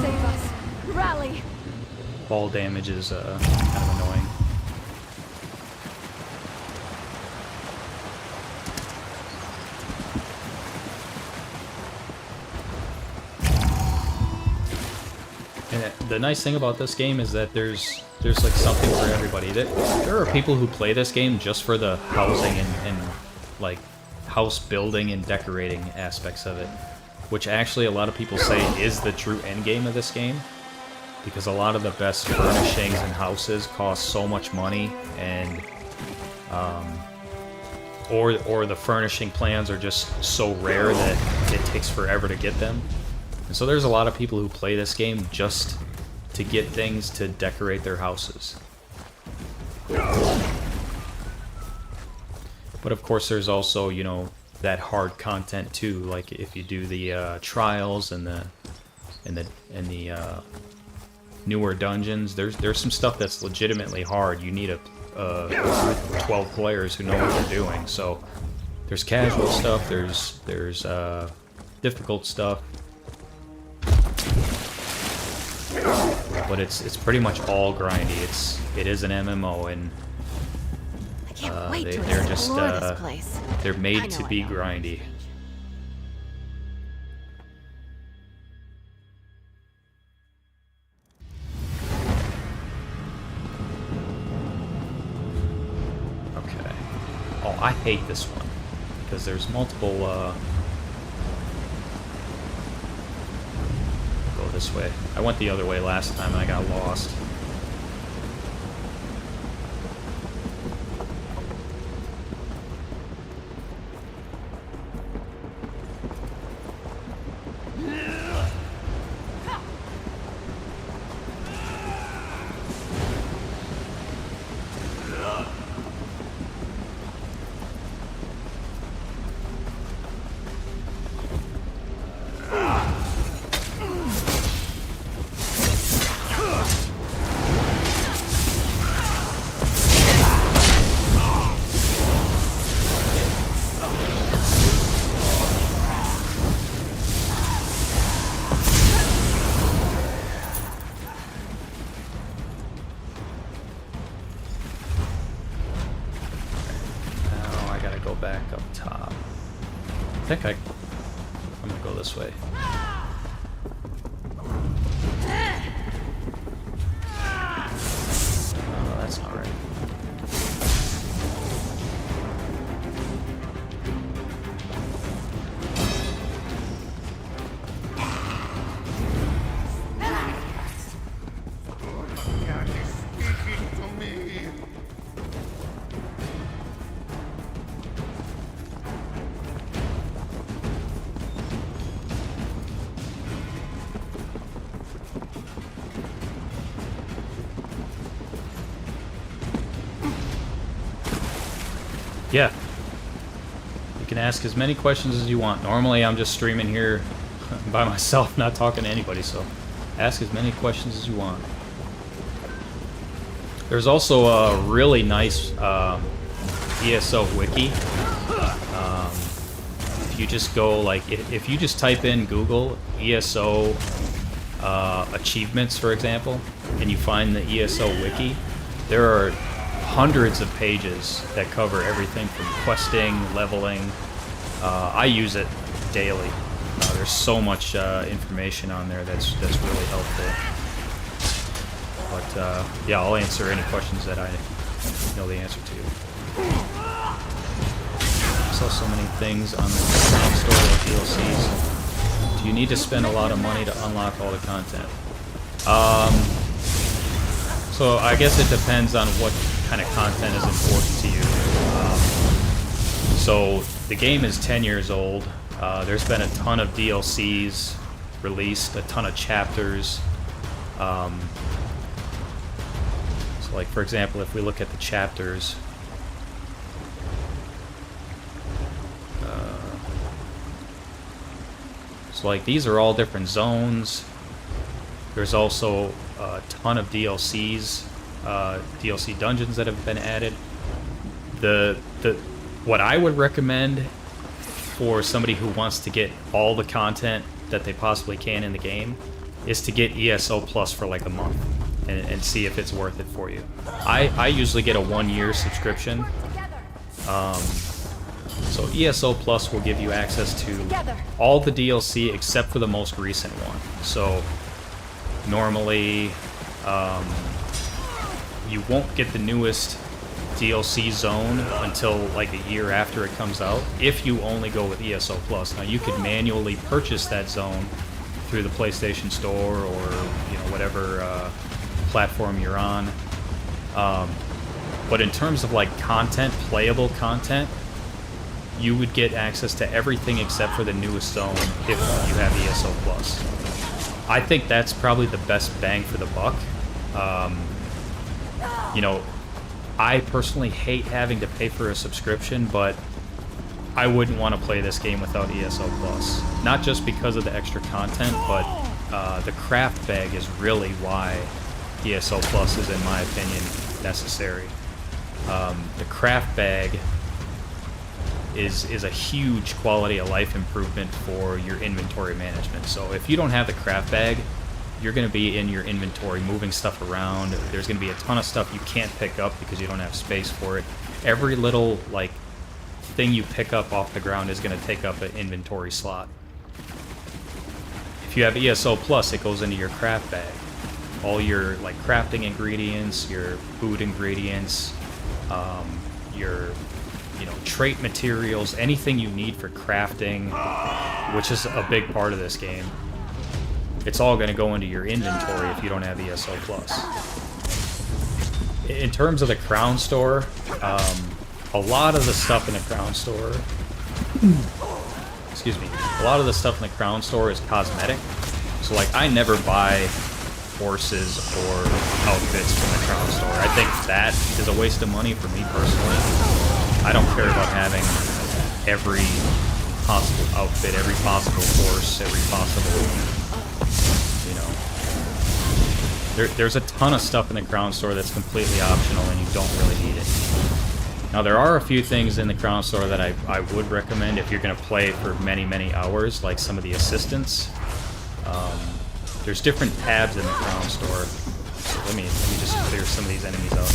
Save us. Rally. Ball damage is kind of annoying. And the nice thing about this game is that there's like something for everybody. There are people who play this game just for the housing and like house building and decorating aspects of it, which actually a lot of people say is the true end game of this game, because a lot of the best furnishings and houses cost so much money, and or the furnishing plans are just so rare that it takes forever to get them. And so there's a lot of people who play this game just to get things to decorate their houses. But of course there's also, you know, that hard content too, like if you do the trials and the newer dungeons, there's some stuff that's legitimately hard. You need a group of 12 players who know what they're doing. So there's casual stuff, there's difficult stuff. But it's pretty much all grindy. It is an MMO, and I can't wait to they're just explore this place. they're I made know to I be know. grindy. Okay. Oh, I hate this one because there's multiple. Go this way. I went the other way last time and I got lost. Back up top. I think I'm gonna go this way. Oh, that's not right. yeah. You can ask as many questions as you want. Normally, I'm just streaming here by myself, not talking to anybody, so ask as many questions as you want. There's also a really nice ESO wiki. If you just go, like, if you just type in Google ESO achievements, for example, and you find the ESO wiki, there are hundreds of pages that cover everything from questing, leveling. I use it daily. There's so much information on there that's really helpful. But yeah, I'll answer any questions that I know the answer to. I saw so many things on the ground store like DLCs. Do you need to spend a lot of money to unlock all the content? So I guess it depends on what kind of content is important to you. So the game is 10 years old. There's been a ton of DLCs released, a ton of chapters. So like, for example, if we look at the chapters, so like these are all different zones. There's also a ton of DLCs, DLC dungeons that have been added. What I would recommend for somebody who wants to get all the content that they possibly can in the game is to get ESO Plus for like a month and see if it's worth it for you. I usually get a 1-year subscription. So ESO Plus will give you access to all the DLC except for the most recent one. So normally you won't get the newest DLC zone until like a year after it comes out, if you only go with ESO Plus. Now you could manually purchase that zone through the PlayStation Store or whatever platform you're on. But in terms of like content, playable content, you would get access to everything except for the newest zone if you have ESO Plus. I think that's probably the best bang for the buck. I personally hate having to pay for a subscription, but I wouldn't want to play this game without ESO Plus. Not just because of the extra content, but the craft bag is really why ESO Plus is, in my opinion, necessary. The craft bag is a huge quality of life improvement for your inventory management. So if you don't have the craft bag, you're going to be in your inventory moving stuff around. There's going to be a ton of stuff you can't pick up because you don't have space for it. Every little like thing you pick up off the ground is going to take up an inventory slot. If you have ESO Plus, it goes into your craft bag. All your like crafting ingredients, your food ingredients, your trait materials, anything you need for crafting, which is a big part of this game. It's all going to go into your inventory if you don't have ESO Plus. In terms of the Crown Store, a lot of the stuff in the Crown Store, a lot of the stuff in the Crown Store is cosmetic. So like, I never buy horses or outfits from the Crown Store. I think that is a waste of money for me personally. I don't care about having every possible outfit, every possible horse, every possible, there's a ton of stuff in the Crown Store that's completely optional and you don't really need it. Now there are a few things in the Crown Store that I would recommend if you're going to play for many, many hours, like some of the assistants. There's different tabs in the Crown Store. So let me just clear some of these enemies out.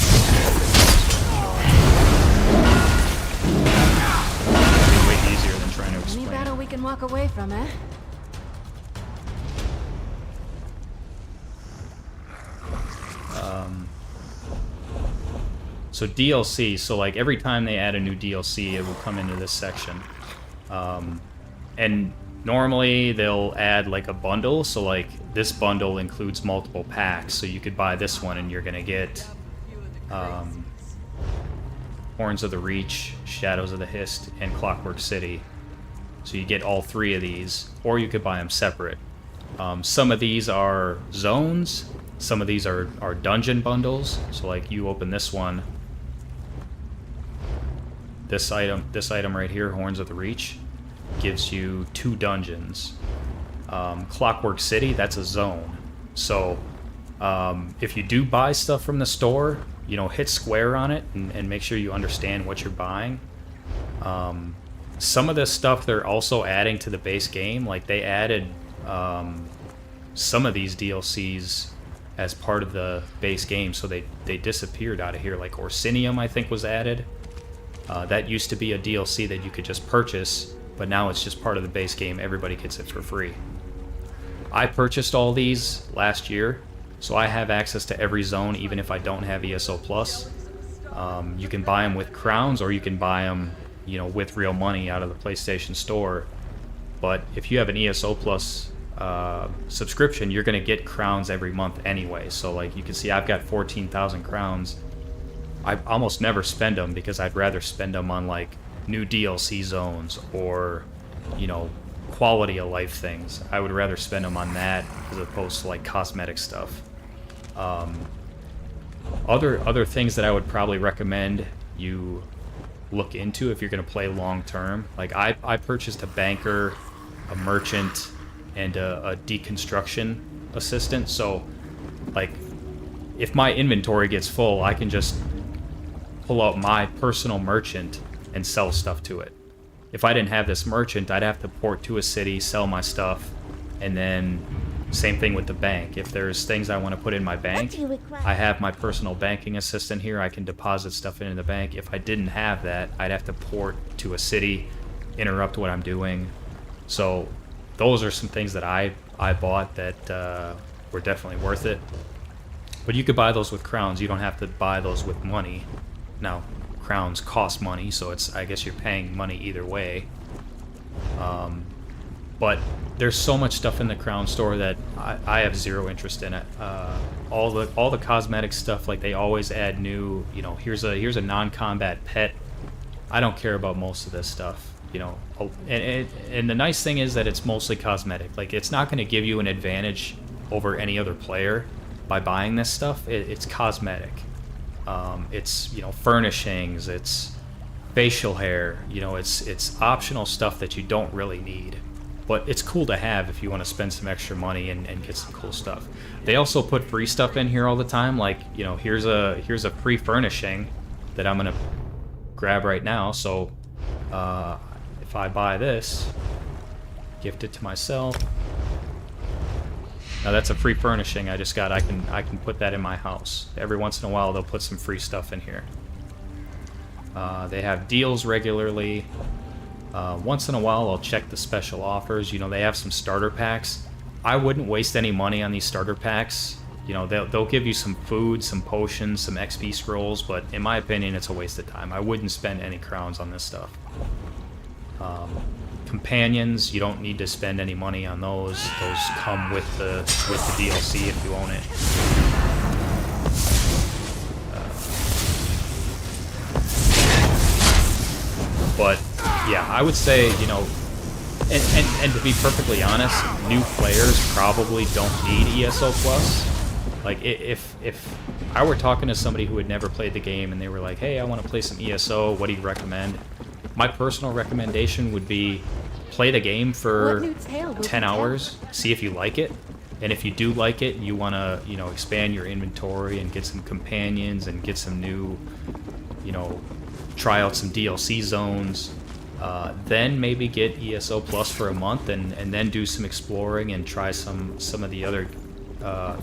It'll be way easier than trying to explain. Any battle we can walk away from, eh? So DLC, so like every time they add a new DLC, it will come into this section. And normally they'll add like a bundle, so like this bundle includes multiple packs, so you could buy this one and you're gonna get Horns of the Reach, Shadows of the Hist, and Clockwork City. So you get all 3 of these, or you could buy them separate. Some of these are zones, some of these are dungeon bundles, so like you open this one, this item right here, Horns of the Reach, gives you 2 dungeons. Clockwork City, that's a zone. So if you do buy stuff from the store, you know, hit square on it and make sure you understand what you're buying. Some of this stuff they're also adding to the base game. Like they added some of these DLCs as part of the base game, so they disappeared out of here. Like Orsinium, I think, was added. That used to be a DLC that you could just purchase, but now it's just part of the base game. Everybody gets it for free. I purchased all these last year, so I have access to every zone, even if I don't have ESO Plus. You can buy them with crowns, or you can buy them, you know, with real money out of the PlayStation Store. But if you have an ESO Plus subscription, you're going to get crowns every month anyway. So like you can see, I've got 14,000 crowns. I almost never spend them because I'd rather spend them on like new DLC zones or, you know, quality of life things. I would rather spend them on that as opposed to like cosmetic stuff. Other things that I would probably recommend you look into if you're going to play long term. Like I purchased a banker, a merchant, and a deconstruction assistant. So like if my inventory gets full, I can just pull out my personal merchant and sell stuff to it. If I didn't have this merchant, I'd have to port to a city, sell my stuff, and then same thing with the bank. If there's things I want to put in my bank, I have my personal banking assistant here. I can deposit stuff into the bank. If I didn't have that, I'd have to port to a city, interrupt what I'm doing. So those are some things that I bought that were definitely worth it. But you could buy those with crowns. You don't have to buy those with money. Now, crowns cost money, so it's, I guess you're paying money either way. But there's so much stuff in the crown store that I have zero interest in it. All the cosmetic stuff, like they always add new, you know, here's a non-combat pet. I don't care about most of this stuff, you know. And the nice thing is that it's mostly cosmetic. Like it's not going to give you an advantage over any other player by buying this stuff. It's cosmetic. It's, you know, furnishings, it's facial hair, you know, it's optional stuff that you don't really need. But it's cool to have if you want to spend some extra money and get some cool stuff. They also put free stuff in here all the time, like, you know, here's a free furnishing that I'm gonna grab right now. So if I buy this, gift it to myself. Now that's a free furnishing I just got. I can put that in my house. Every once in a while they'll put some free stuff in here. They have deals regularly. Once in a while I'll check the special offers. You know, they have some starter packs. I wouldn't waste any money on these starter packs. You know, they'll give you some food, some potions, some XP scrolls, but in my opinion it's a waste of time. I wouldn't spend any crowns on this stuff. Companions, you don't need to spend any money on those. Those come with the DLC if you own it. But yeah, I would say, you know, and to be perfectly honest, new players probably don't need ESO Plus. Like if I were talking to somebody who had never played the game and they were like, hey, I want to play some ESO, what do you recommend? My personal recommendation would be play the game for 10 hours, see if you like it. And if you do like it, you want to, you know, expand your inventory and get some companions and get some new, you know, try out some DLC zones. Then maybe get ESO Plus for a month and then do some exploring and try some of the other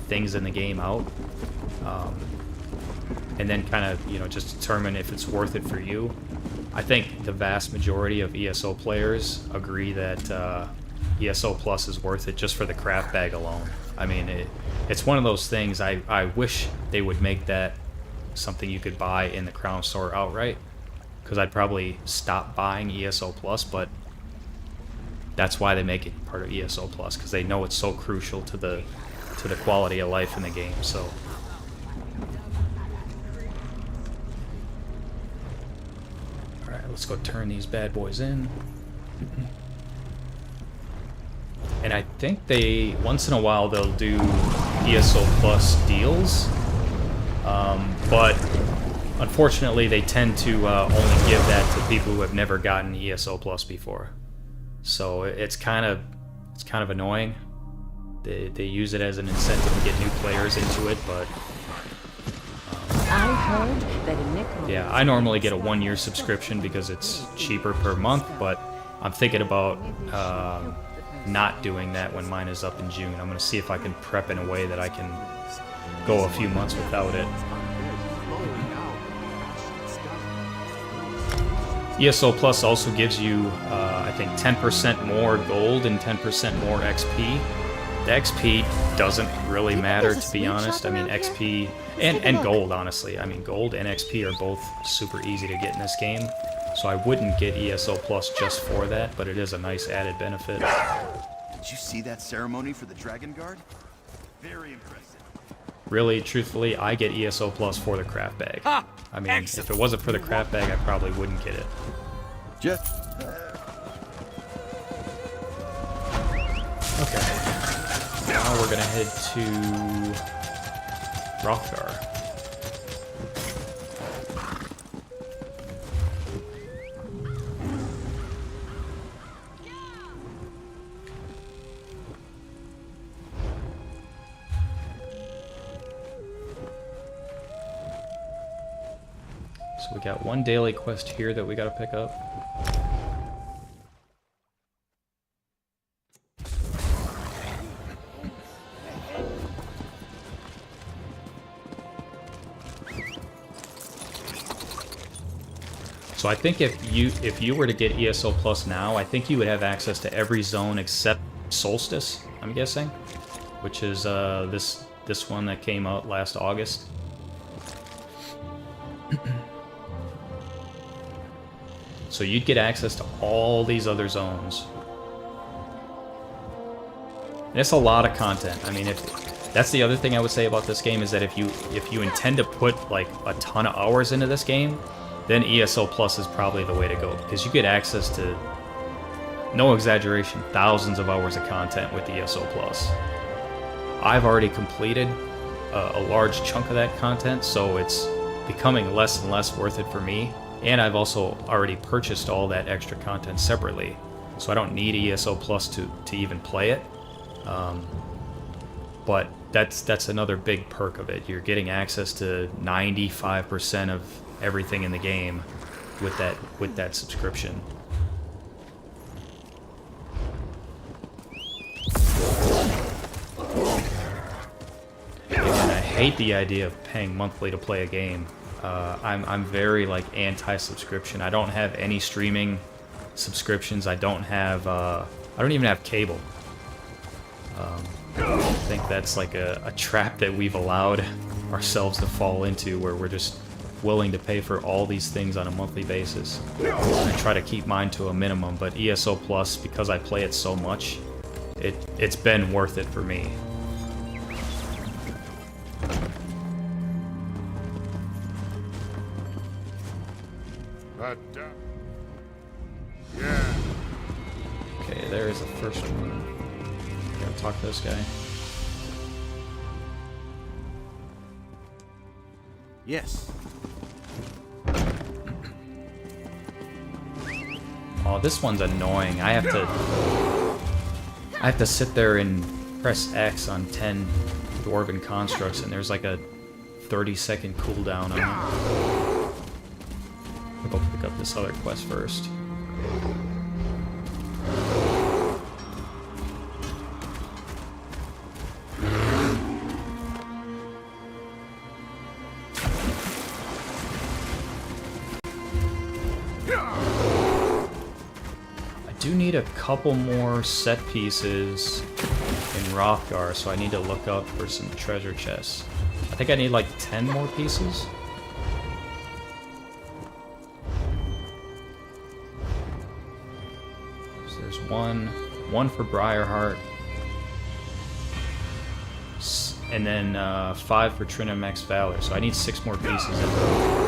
things in the game out. And then kind of, you know, just determine if it's worth it for you. I think the vast majority of ESO players agree that ESO Plus is worth it just for the craft bag alone. I mean, it's one of those things, I wish they would make that something you could buy in the Crown Store outright, because I'd probably stop buying ESO Plus, but that's why they make it part of ESO Plus, because they know it's so crucial to the quality of life in the game. So alright, let's go turn these bad boys in. And I think they, once in a while, they'll do ESO Plus deals. But Unfortunately, they tend to only give that to people who have never gotten ESO Plus before. So it's kind of annoying. They use it as an incentive to get new players into it, but I heard that a necromancer... yeah, I normally get a 1-year subscription because it's cheaper per month, but I'm thinking about not doing that when mine is up in June. I'm going to see if I can prep in a way that I can go a few months without it. ESO Plus also gives you, I think, 10% more gold and 10% more XP. The XP doesn't really matter, to be honest. I mean, XP and gold, honestly. I mean, gold and XP are both super easy to get in this game. So I wouldn't get ESO Plus just for that, but it is a nice added benefit. Did you see that ceremony for the Dragon Guard? Very impressive. Really, truthfully, I get ESO Plus for the craft bag. I mean, if it wasn't for the craft bag, I probably wouldn't get it. Just... Okay. Now we're gonna head to Rothgar. So we got one daily quest here that we gotta pick up. So I think if you were to get ESO Plus now, I think you would have access to every zone except Solstice, I'm guessing, which is this one that came out last August. So you'd get access to all these other zones. And it's a lot of content. I mean, that's the other thing I would say about this game is that if you intend to put like a ton of hours into this game, then ESO Plus is probably the way to go, because you get access to, no exaggeration, thousands of hours of content with ESO Plus. I've already completed a large chunk of that content, so it's becoming less and less worth it for me. And I've also already purchased all that extra content separately, so I don't need ESO Plus to even play it. But that's another big perk of it. You're getting access to 95% of everything in the game with that subscription. And I hate the idea of paying monthly to play a game. I'm very like anti-subscription. I don't have any streaming subscriptions. I don't even have cable. I think that's like a trap that we've allowed ourselves to fall into, where we're just willing to pay for all these things on a monthly basis. I try to keep mine to a minimum, but ESO Plus, because I play it so much, it's been worth it for me. Yeah. Okay, there's the first one. Gotta talk to this guy. Yes. Oh, this one's annoying. I have to sit there and press X on 10 dwarven constructs, and there's like a 30-second cooldown on it. I'll go pick up this other quest first. I do need a couple more set pieces in Rothgar, so I need to look up for some treasure chests. I think I need like 10 more pieces. So there's one for Briarheart, and then 5 for Trinimax Valor. So I need 6 more pieces in Rothgar.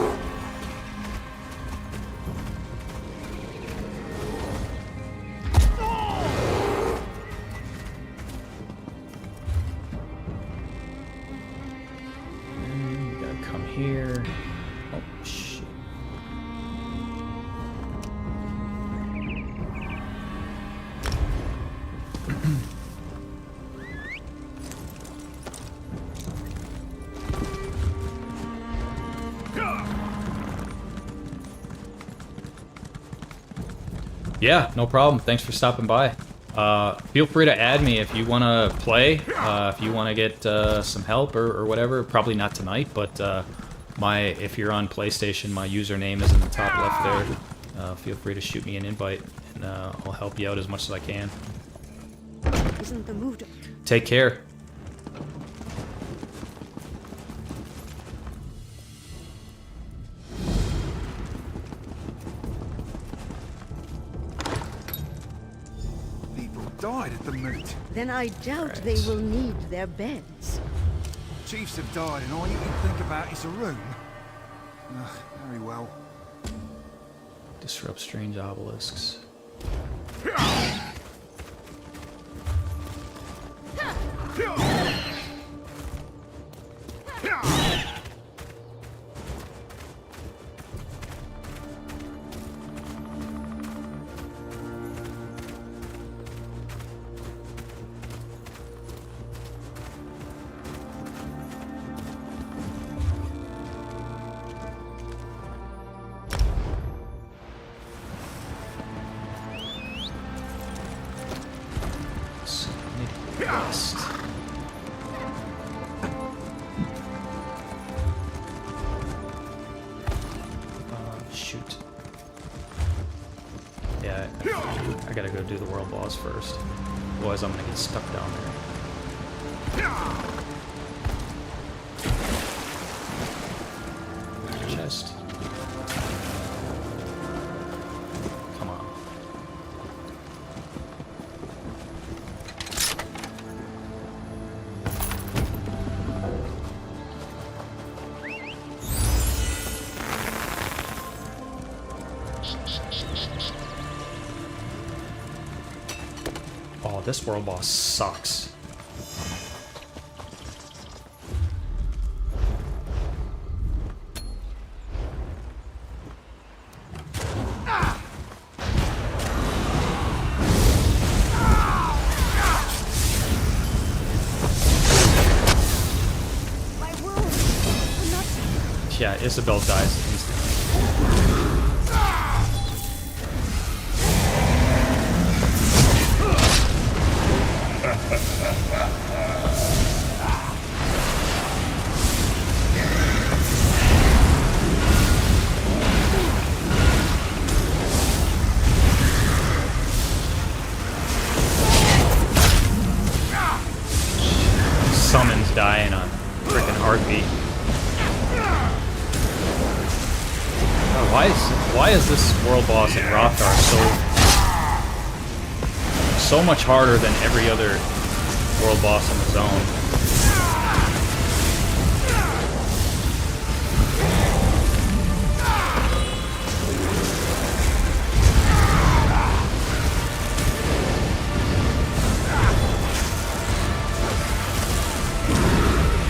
Yeah, no problem. Thanks for stopping by. Feel free to add me if you want to play, if you want to get some help or whatever. Probably not tonight, but if you're on PlayStation, my username is in the top left there. Feel free to shoot me an invite, and I'll help you out as much as I can. Isn't the mood? Take care. People died at the moot. Then I doubt Right. they will need their beds. Chiefs have died, and all you can think about is a room. Ugh, very well. Disrupt strange obelisks. West. Shoot. Yeah, I gotta go do the world boss first. Otherwise I'm gonna get stuck down there. Chest. Come on. Oh, this world boss sucks. Yeah, Isabel dies instantly. Summons die in a freaking heartbeat. Why is this world boss in Rothgar so much harder than every other world boss in the zone?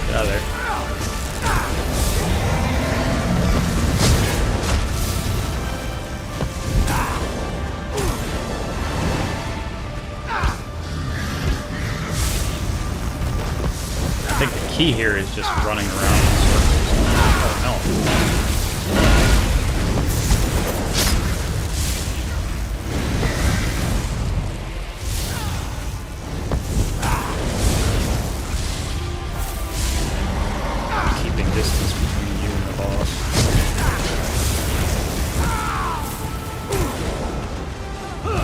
Get out of there. I think the key here is just running around in circles. Oh no. Keeping distance between you and the boss.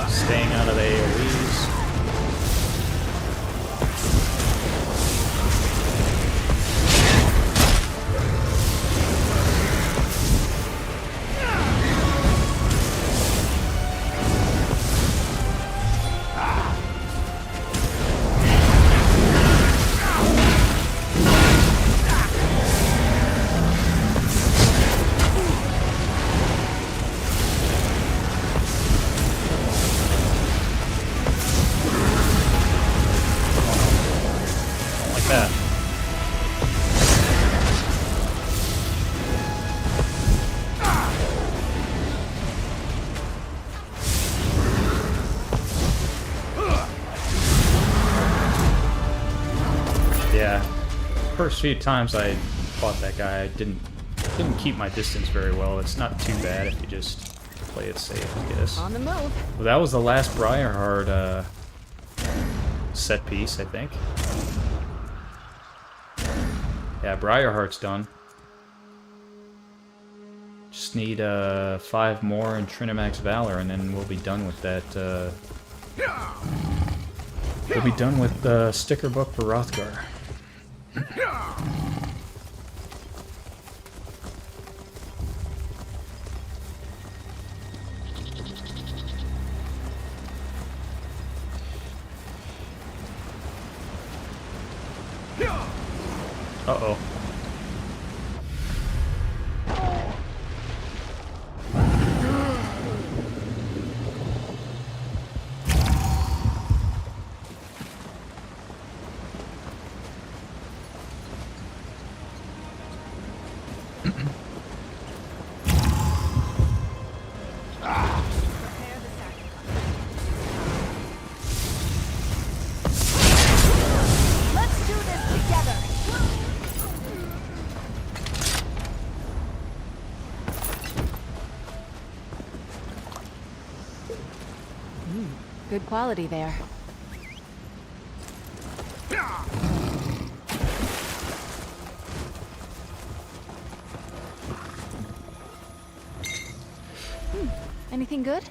Staying out of the AoEs. That. Yeah, first few times I fought that guy, I didn't keep my distance very well. It's not too bad if you just play it safe, I guess. On the move. Well, that was the last Briarheart set piece, I think. Yeah, Briarheart's done. Just need 5 more in Trinamax Valor, and then we'll be done with that. We'll be done with the sticker book for Rothgar. Uh-oh. Let's do this together. Good quality there. Anything good?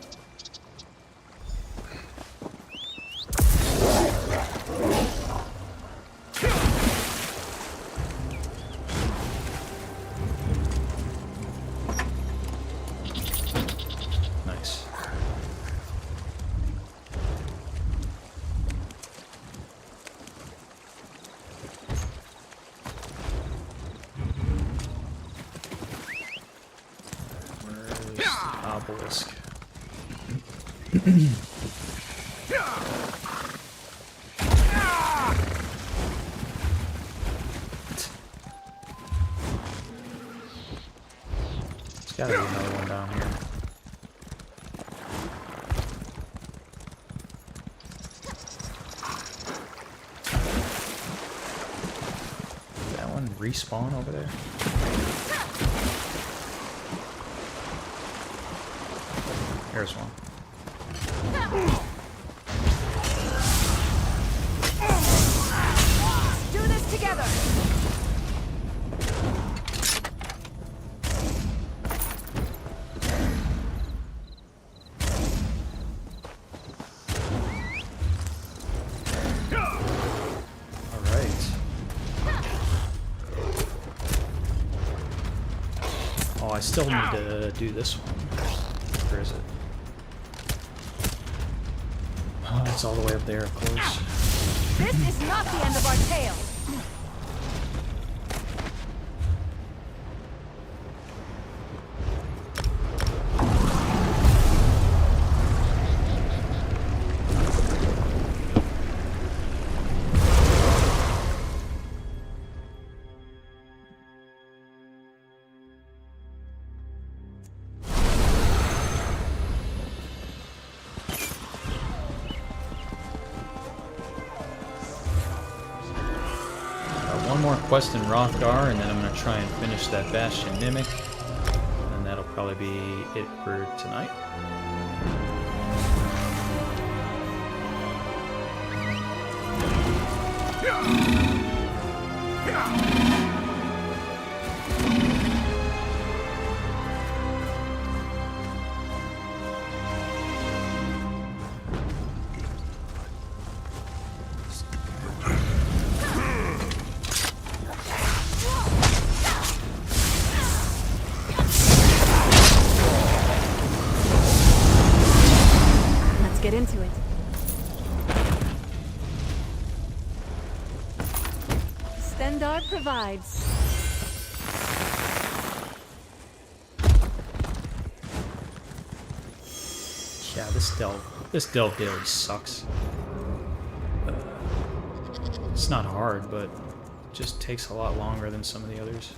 Nice. Where's the obelisk? There's gotta be another one down here. Did that one respawn over there? Here's one. Do this together. Alright. Oh, I still need to do this one. Where is it? Oh, it's all the way up there, of course. This is not the end of our tale. One more quest in Rothgar, and then I'm going to try and finish that Bastion Mimic. And that'll probably be it for tonight. Let's get into it. Stendar provides. Yeah, this delve daily sucks. It's not hard, but it just takes a lot longer than some of the others.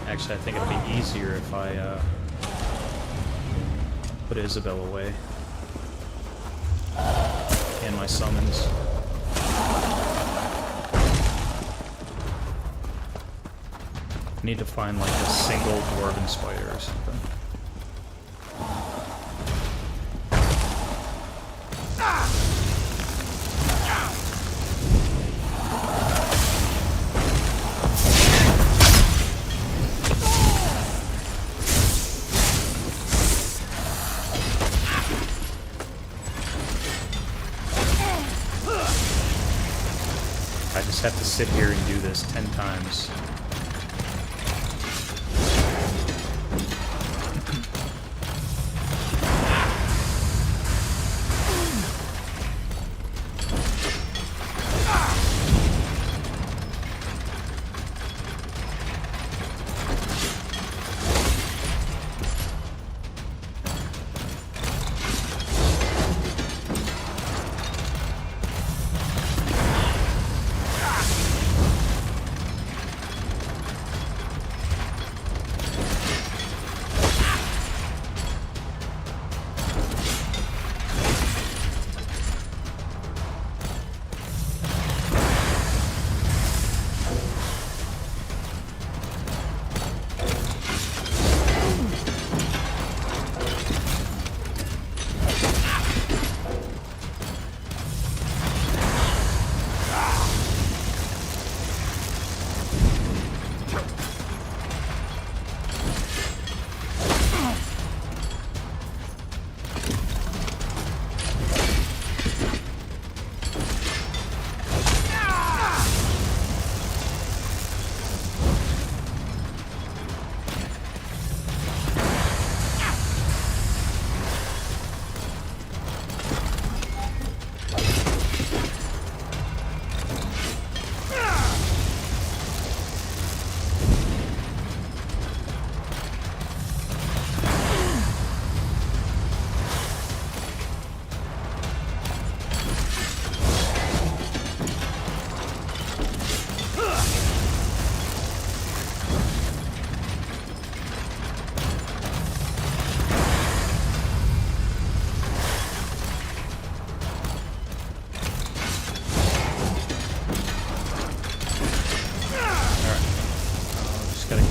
Actually, I think it'd be easier if I put Isabel away. and my summons. Need to find like a single dwarven spider or something. I just have to sit here and do this 10 times.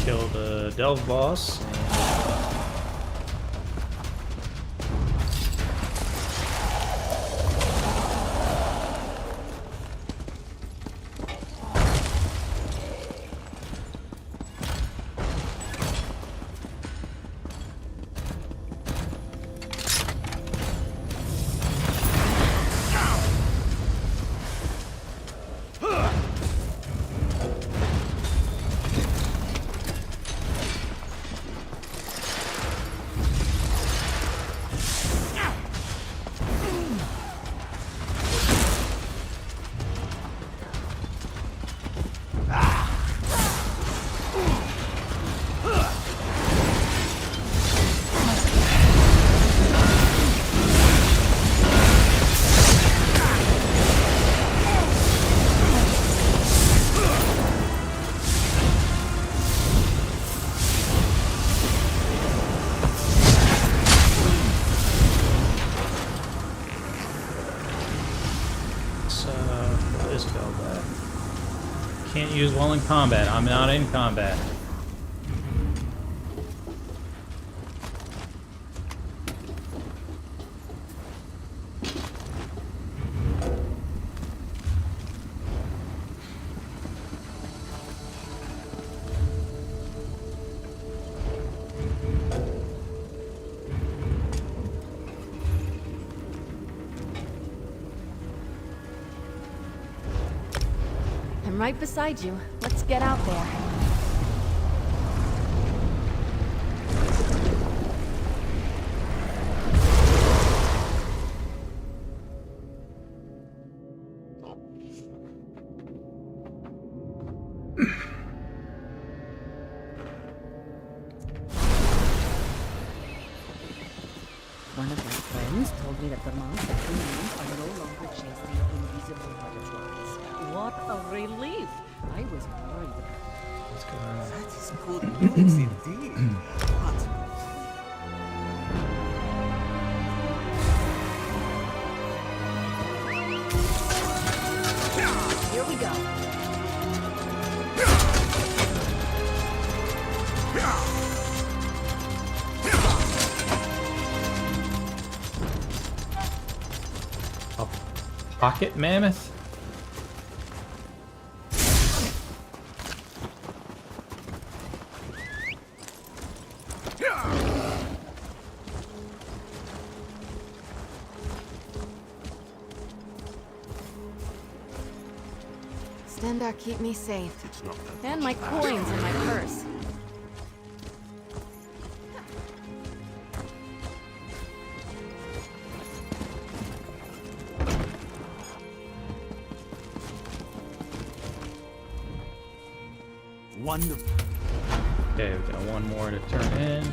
Kill the Delve boss. Can't use while in combat. I'm not in combat. I'm right beside you. Let's get out there. One of my friends told me that the monks and humans are no longer chasing invisible butterflies. What a relief! I was worried about it. What's going on? That is good news indeed. But Pocket mammoth? Stendar, keep me safe. It's not that And my coins in my purse. wonderful. Okay, we got one more to turn in.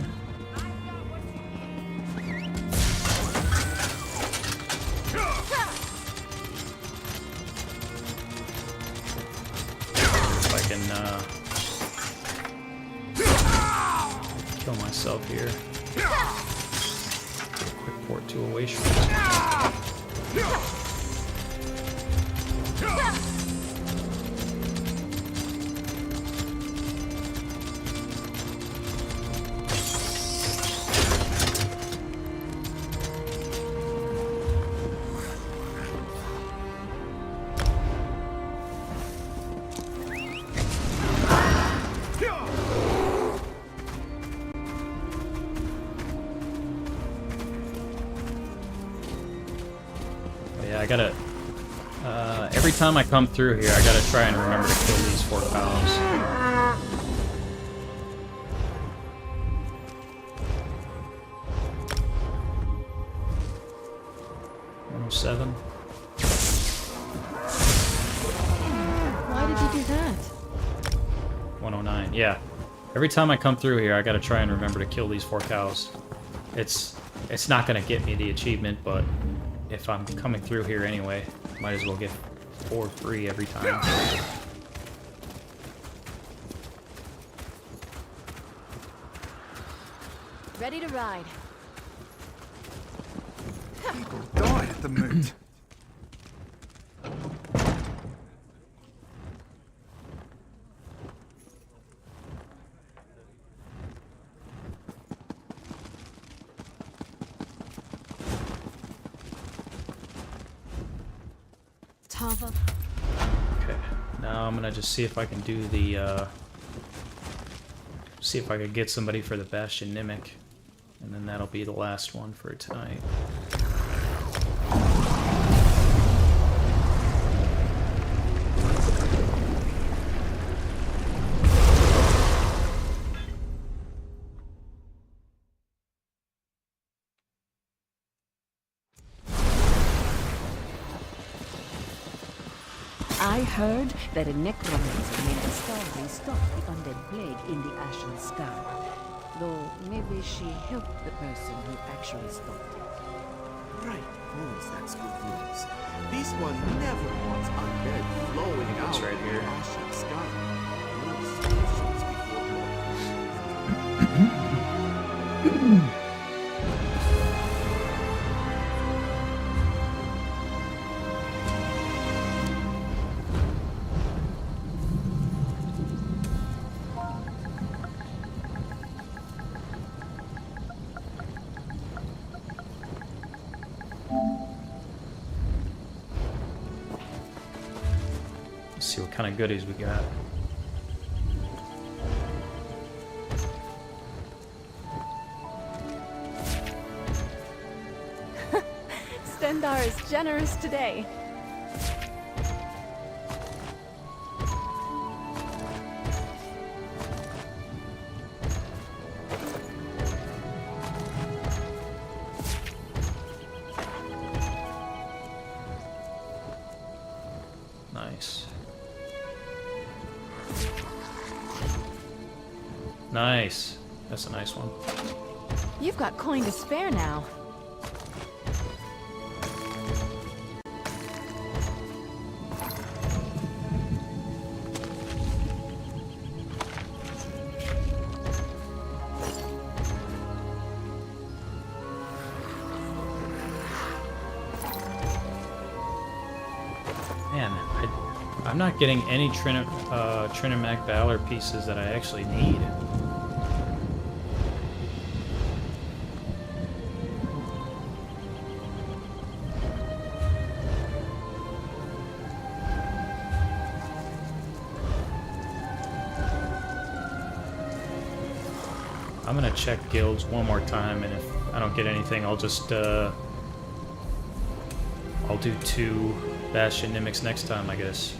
If I can kill myself here. Quick port to away shots. I gotta, every time I come through here, I gotta try and remember to kill these 4 cows. 107. Why did you do that? 109, yeah. Every time I come through here, I gotta try and remember to kill these 4 cows. It's not gonna get me the achievement, but if I'm coming through here anyway, might as well get 4 free every time. Ready to ride. People die at the moot. Tava. Okay, now I'm gonna just see if I can do the, see if I could get somebody for the Bastion Nimic, and then that'll be the last one for tonight. I heard that a necromancer named Starry stopped the undead plague in the Ashen Sky. Though maybe she helped the person who actually stopped it. Right, boys, that's good news. This one never wants undead flowing out It's right in here. the ashen sky. No solutions before long. Let's see what kind of goodies we got. Stendar is generous today. Nice. Nice. That's a nice one. You've got coin to spare now. Man, I'm not getting any Trinimac Valor pieces that I actually need. I'm gonna check guilds one more time, and if I don't get anything, I'll just, I'll do 2 Bastion Mimics next time, I guess.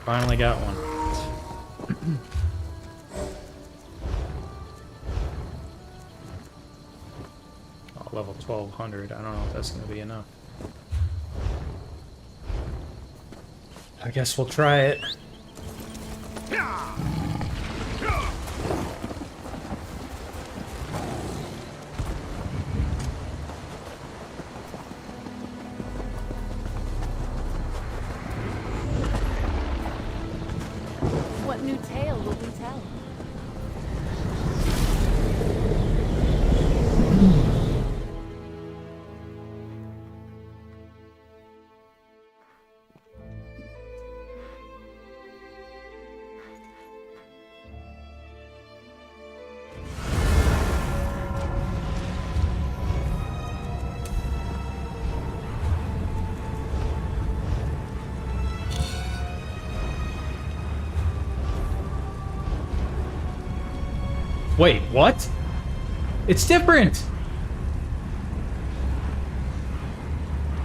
Finally got one. Oh, level 1200. I don't know if that's going to be enough. I guess we'll try it. What new tale will we tell? Wait, what? It's different!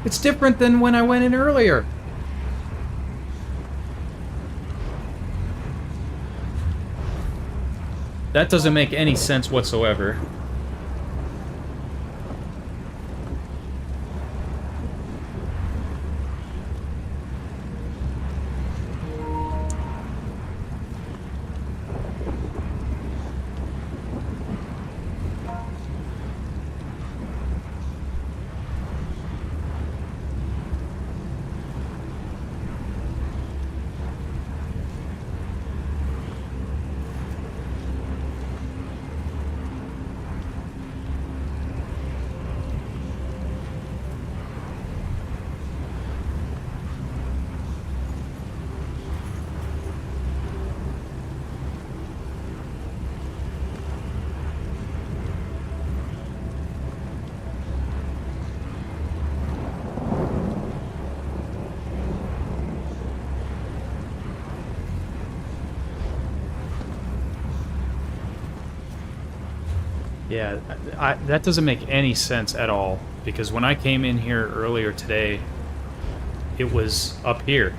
It's different than when I went in earlier. That doesn't make any sense whatsoever. Yeah, that doesn't make any sense at all, because when I came in here earlier today, it was up here.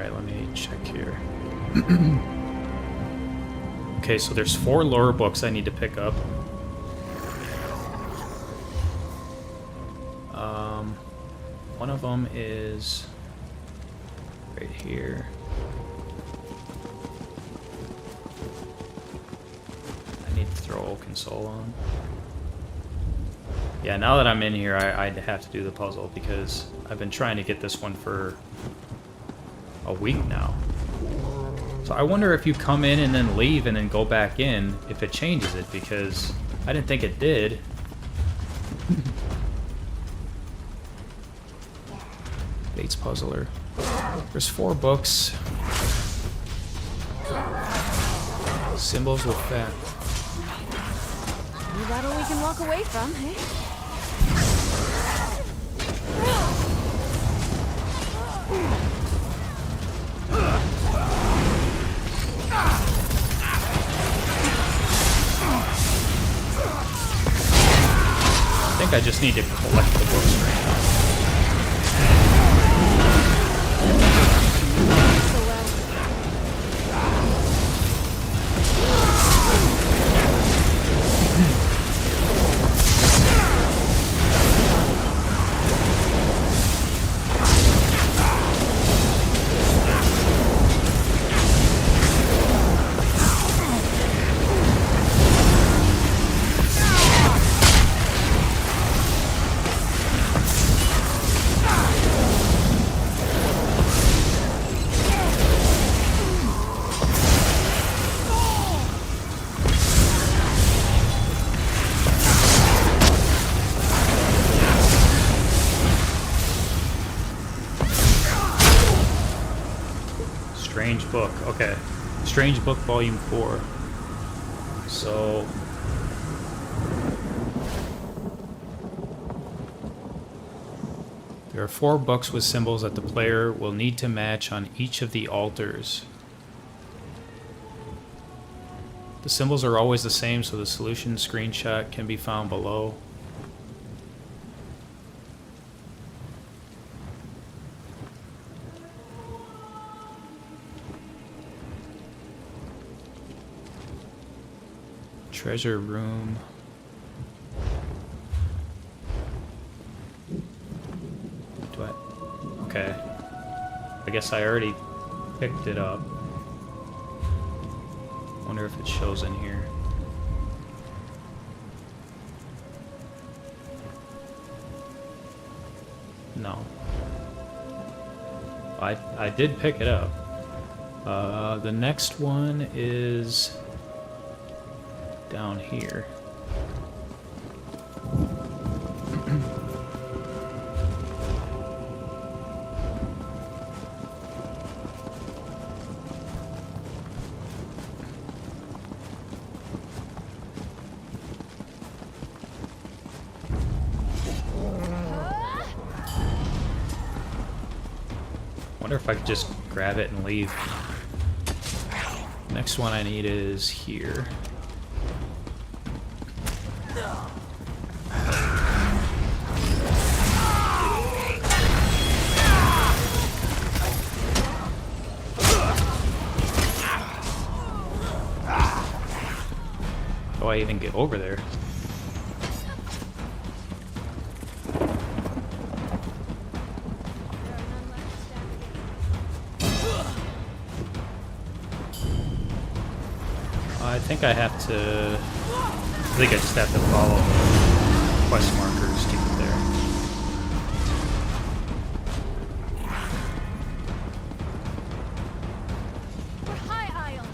Alright, let me check here. Okay, so there's 4 lore books I need to pick up. One of them is right here. I need to throw Old Console on. Yeah, now that I'm in here, I'd have to do the puzzle because I've been trying to get this one for a week now. So I wonder if you come in and then leave and then go back in, if it changes it, because I didn't think it did. Bates Puzzler. There's 4 books. Symbols with fat. We got all we can walk away from, eh? I think I just need to collect the books right now. Strange Book. Okay. Strange Book Volume 4. So... there are 4 books with symbols that the player will need to match on each of the altars. The symbols are always the same, so the solution screenshot can be found below. Treasure room. Do I? Okay. I guess I already picked it up. Wonder if it shows in here. No. I did pick it up. The next one is down here. Wonder if I could just grab it and leave. Next one I need is here. How do I even get over there? I think I have to... I think I just have to follow the quest markers to get there. For High Isle.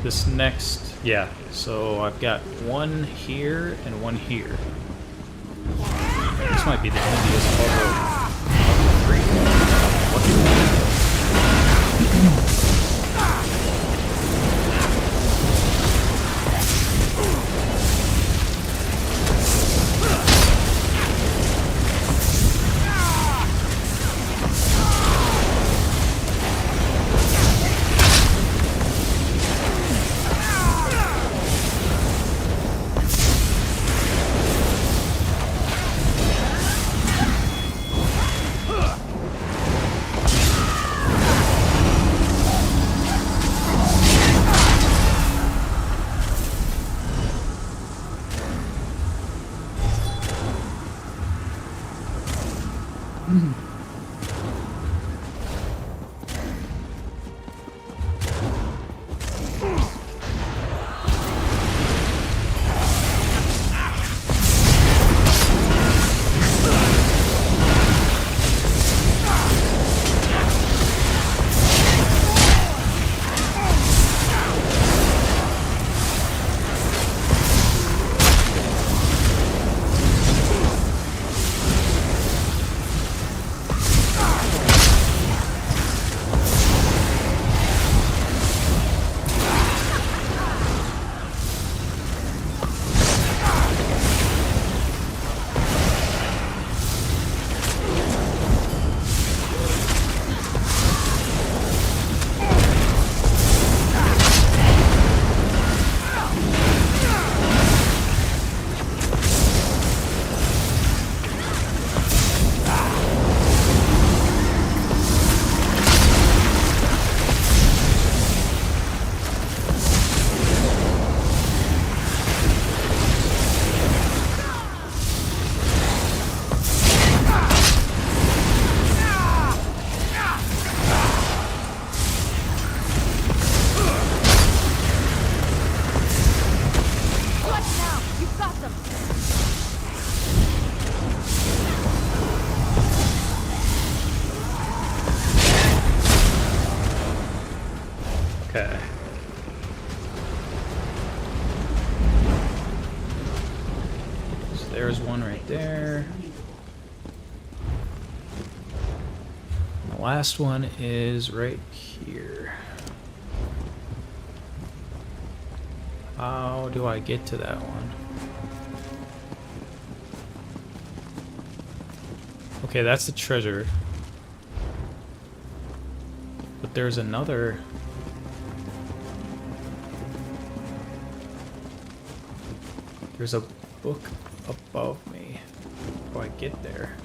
this next... Yeah, so I've got one here and one here. This might be the easiest puzzle of the three. Okay. So there's one right there. The last one is right here. How do I get to that one? Okay, that's the treasure. But there's another... There's a book above me. How do I get there?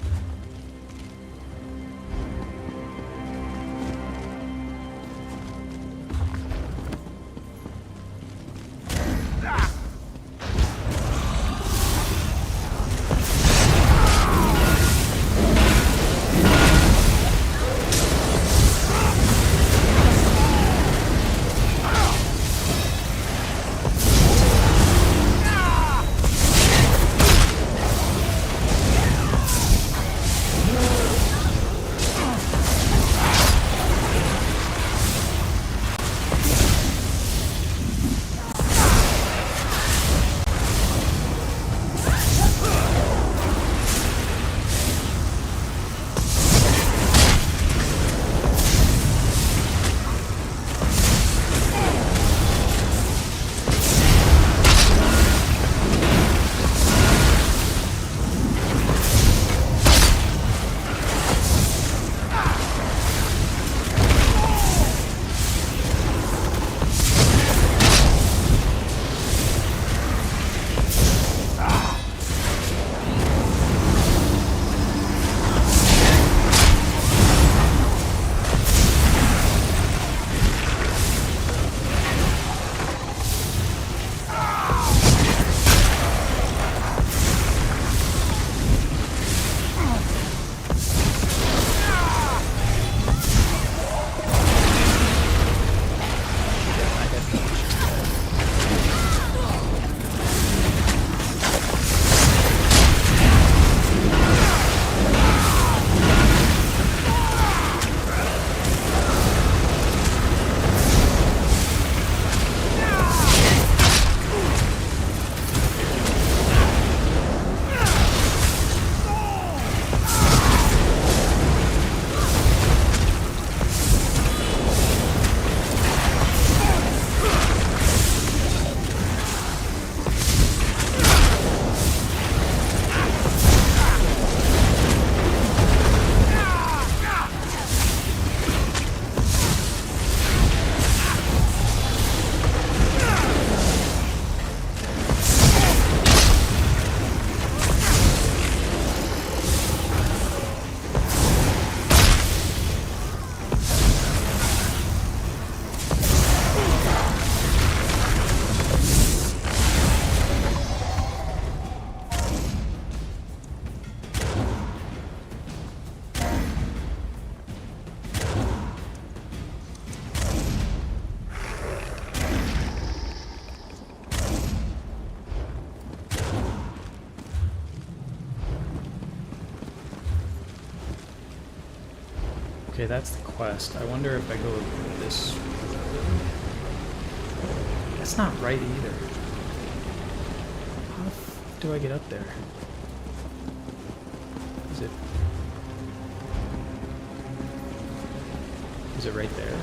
Okay, that's the quest. I wonder if I go this... That's not right either. How the f do I get up there? Is it... Is it right there?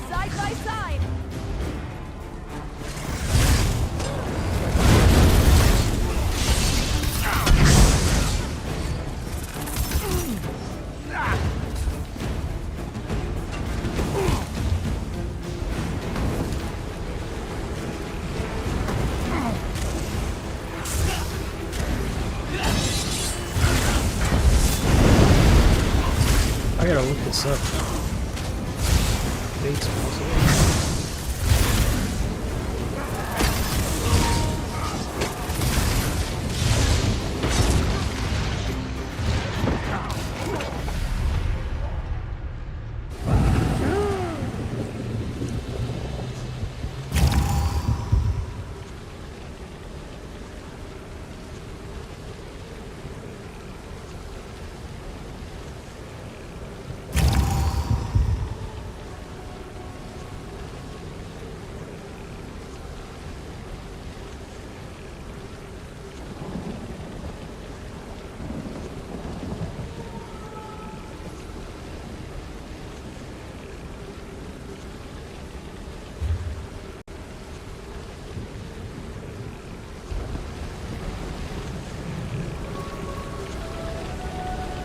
Side by side. I gotta look this up. Bates puzzle.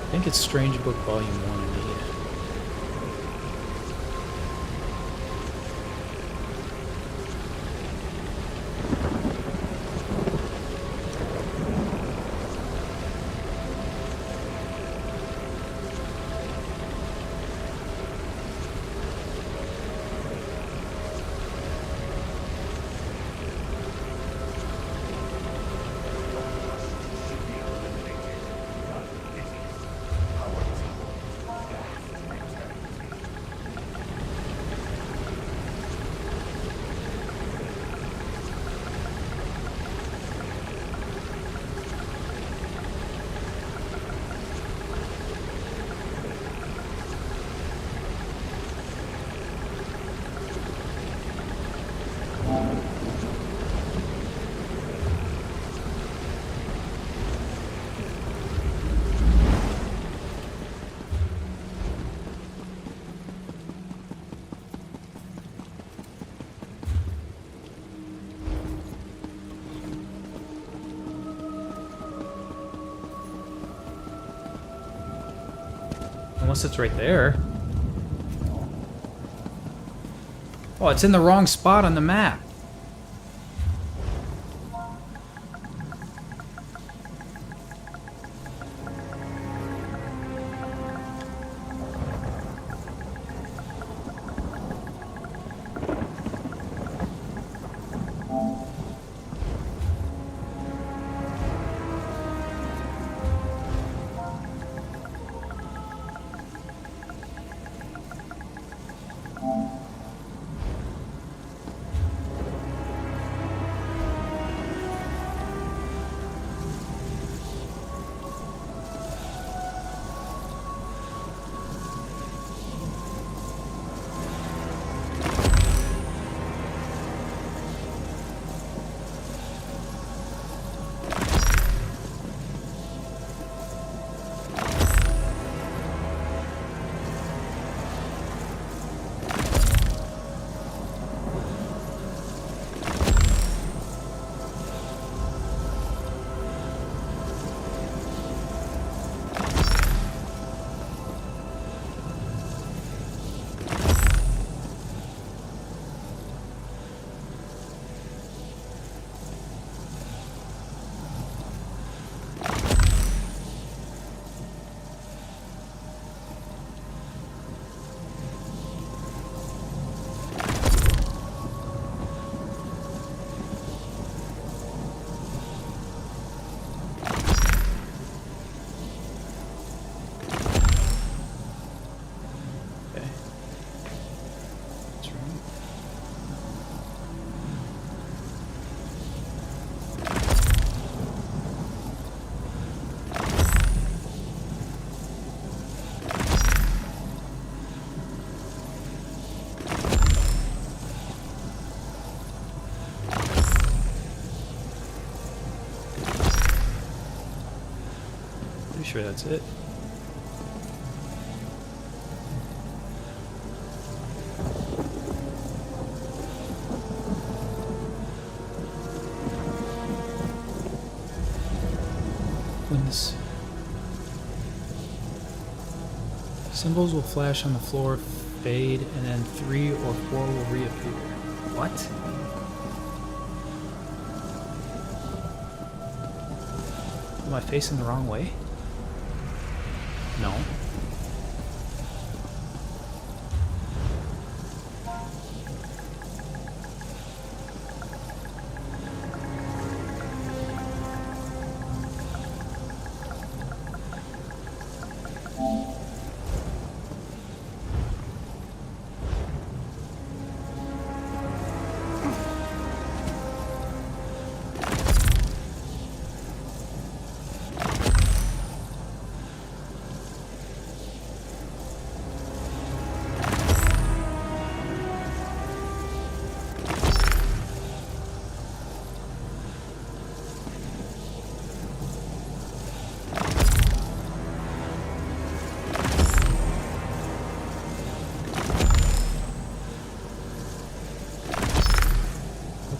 I think it's Strange Book Volume 1 indeed. Unless it's right there. Oh, it's in the wrong spot on the map. sure that's it. When this symbols will flash on the floor, fade, and then 3 or 4 will reappear. What? Am I facing the wrong way? No.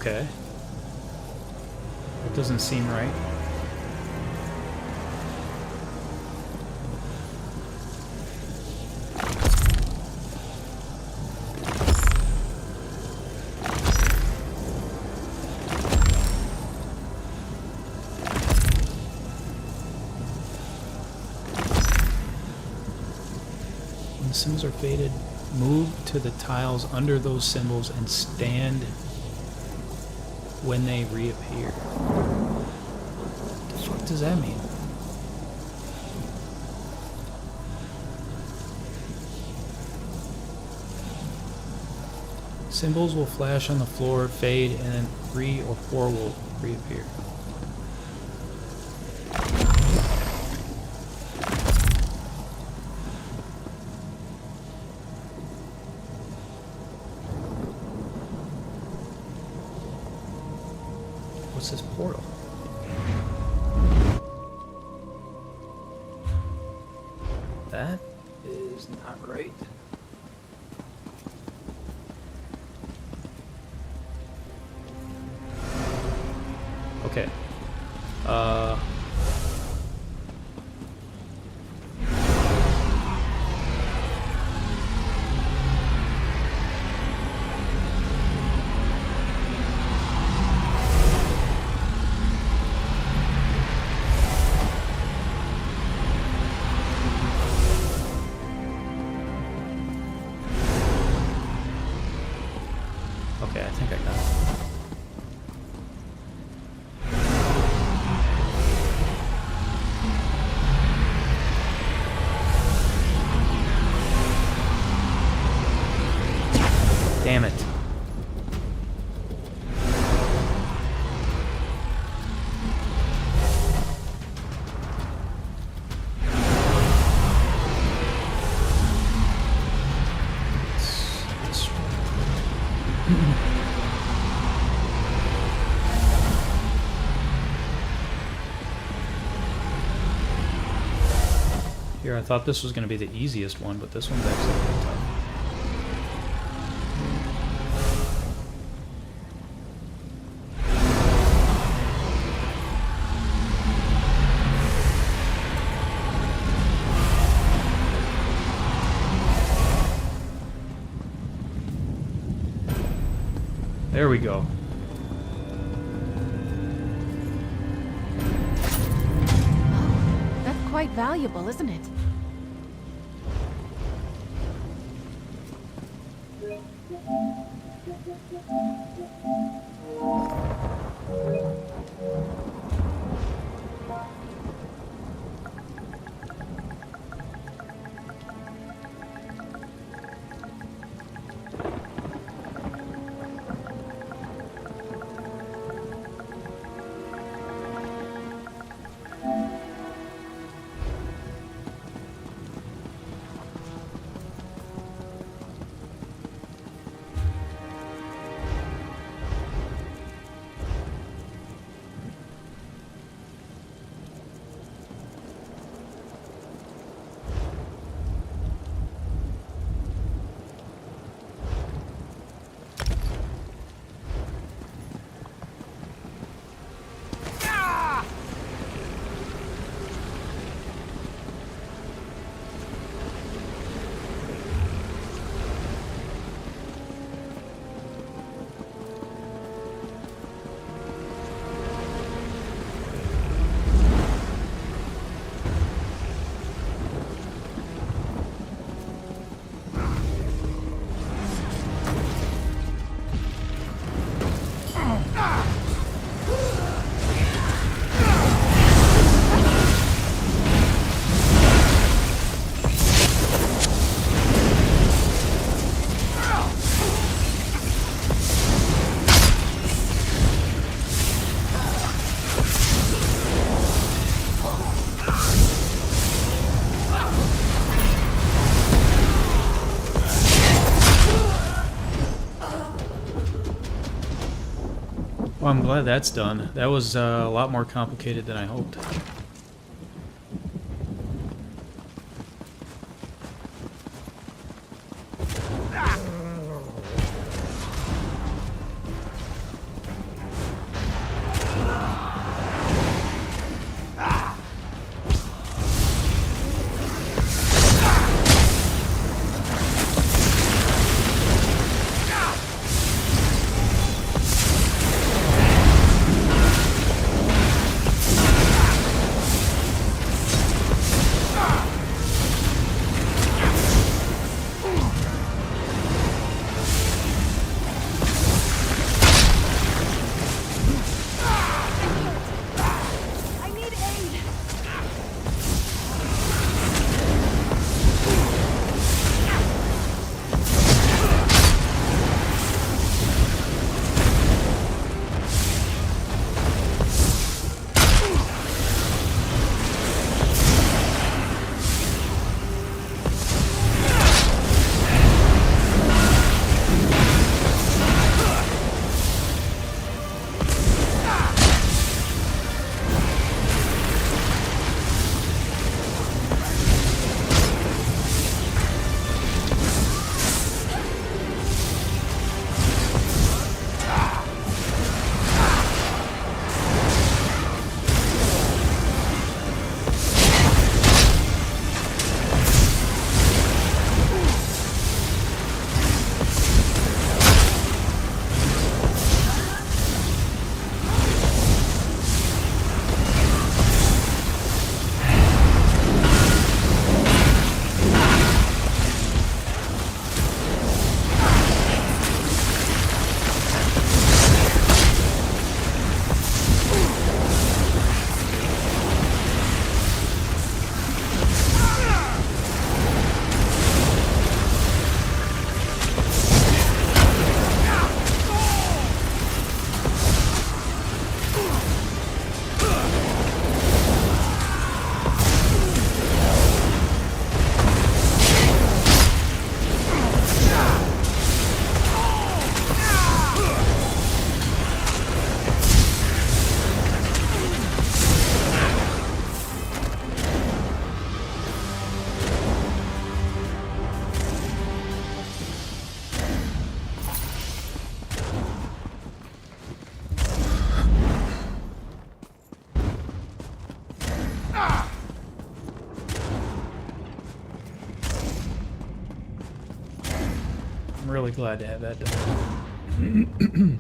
Okay. That doesn't seem right. When the symbols are faded, move to the tiles under those symbols and stand when they reappear. What the fuck does that mean? Symbols will flash on the floor, fade, and then 3 or 4 will reappear. What's this portal? That is not right. Okay. Okay, I think I got it. Damn it. Here, I thought this was going to be the easiest one, but this one's actually really tough. There we go. That's quite valuable, isn't it? Well, I'm glad that's done. That was a lot more complicated than I hoped. I need aid. I'm really glad to have that done.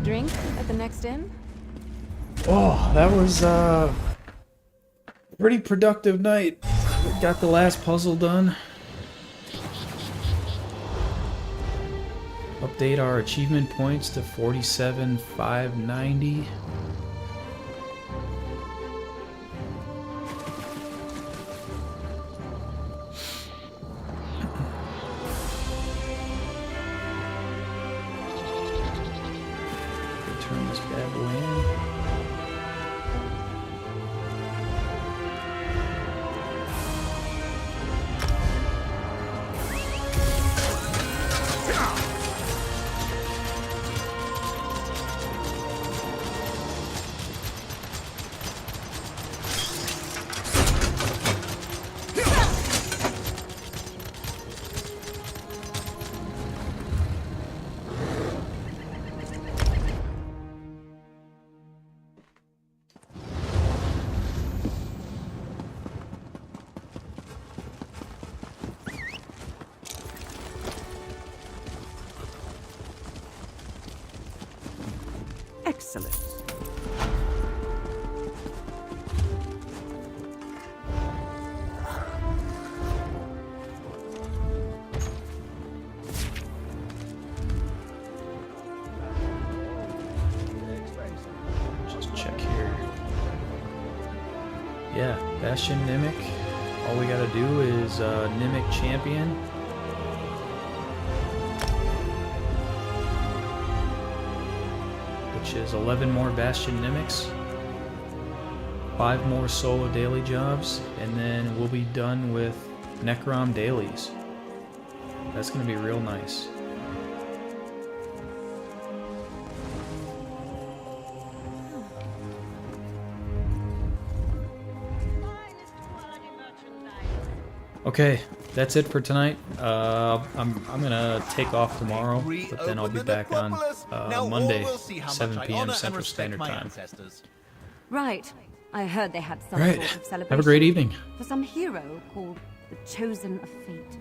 drink at the next inn? Oh, that was a pretty productive night. Got the last puzzle done. Update our achievement points to 47,590. Turn this bad boy in. Excellent. Just check here. Yeah, Bastion Mimic. All we gotta do is Mimic Champion. Which is 11 more Bastion Mimics. 5 more solo daily jobs. And then we'll be done with Necrom dailies. That's gonna be real nice. Okay, that's it for tonight. I'm gonna take off tomorrow, but then I'll be back on Monday, 7 p.m. Central Standard Time. Right. I heard they had some Right. sort of celebration. Have a great evening. For some hero called the Chosen of Fate.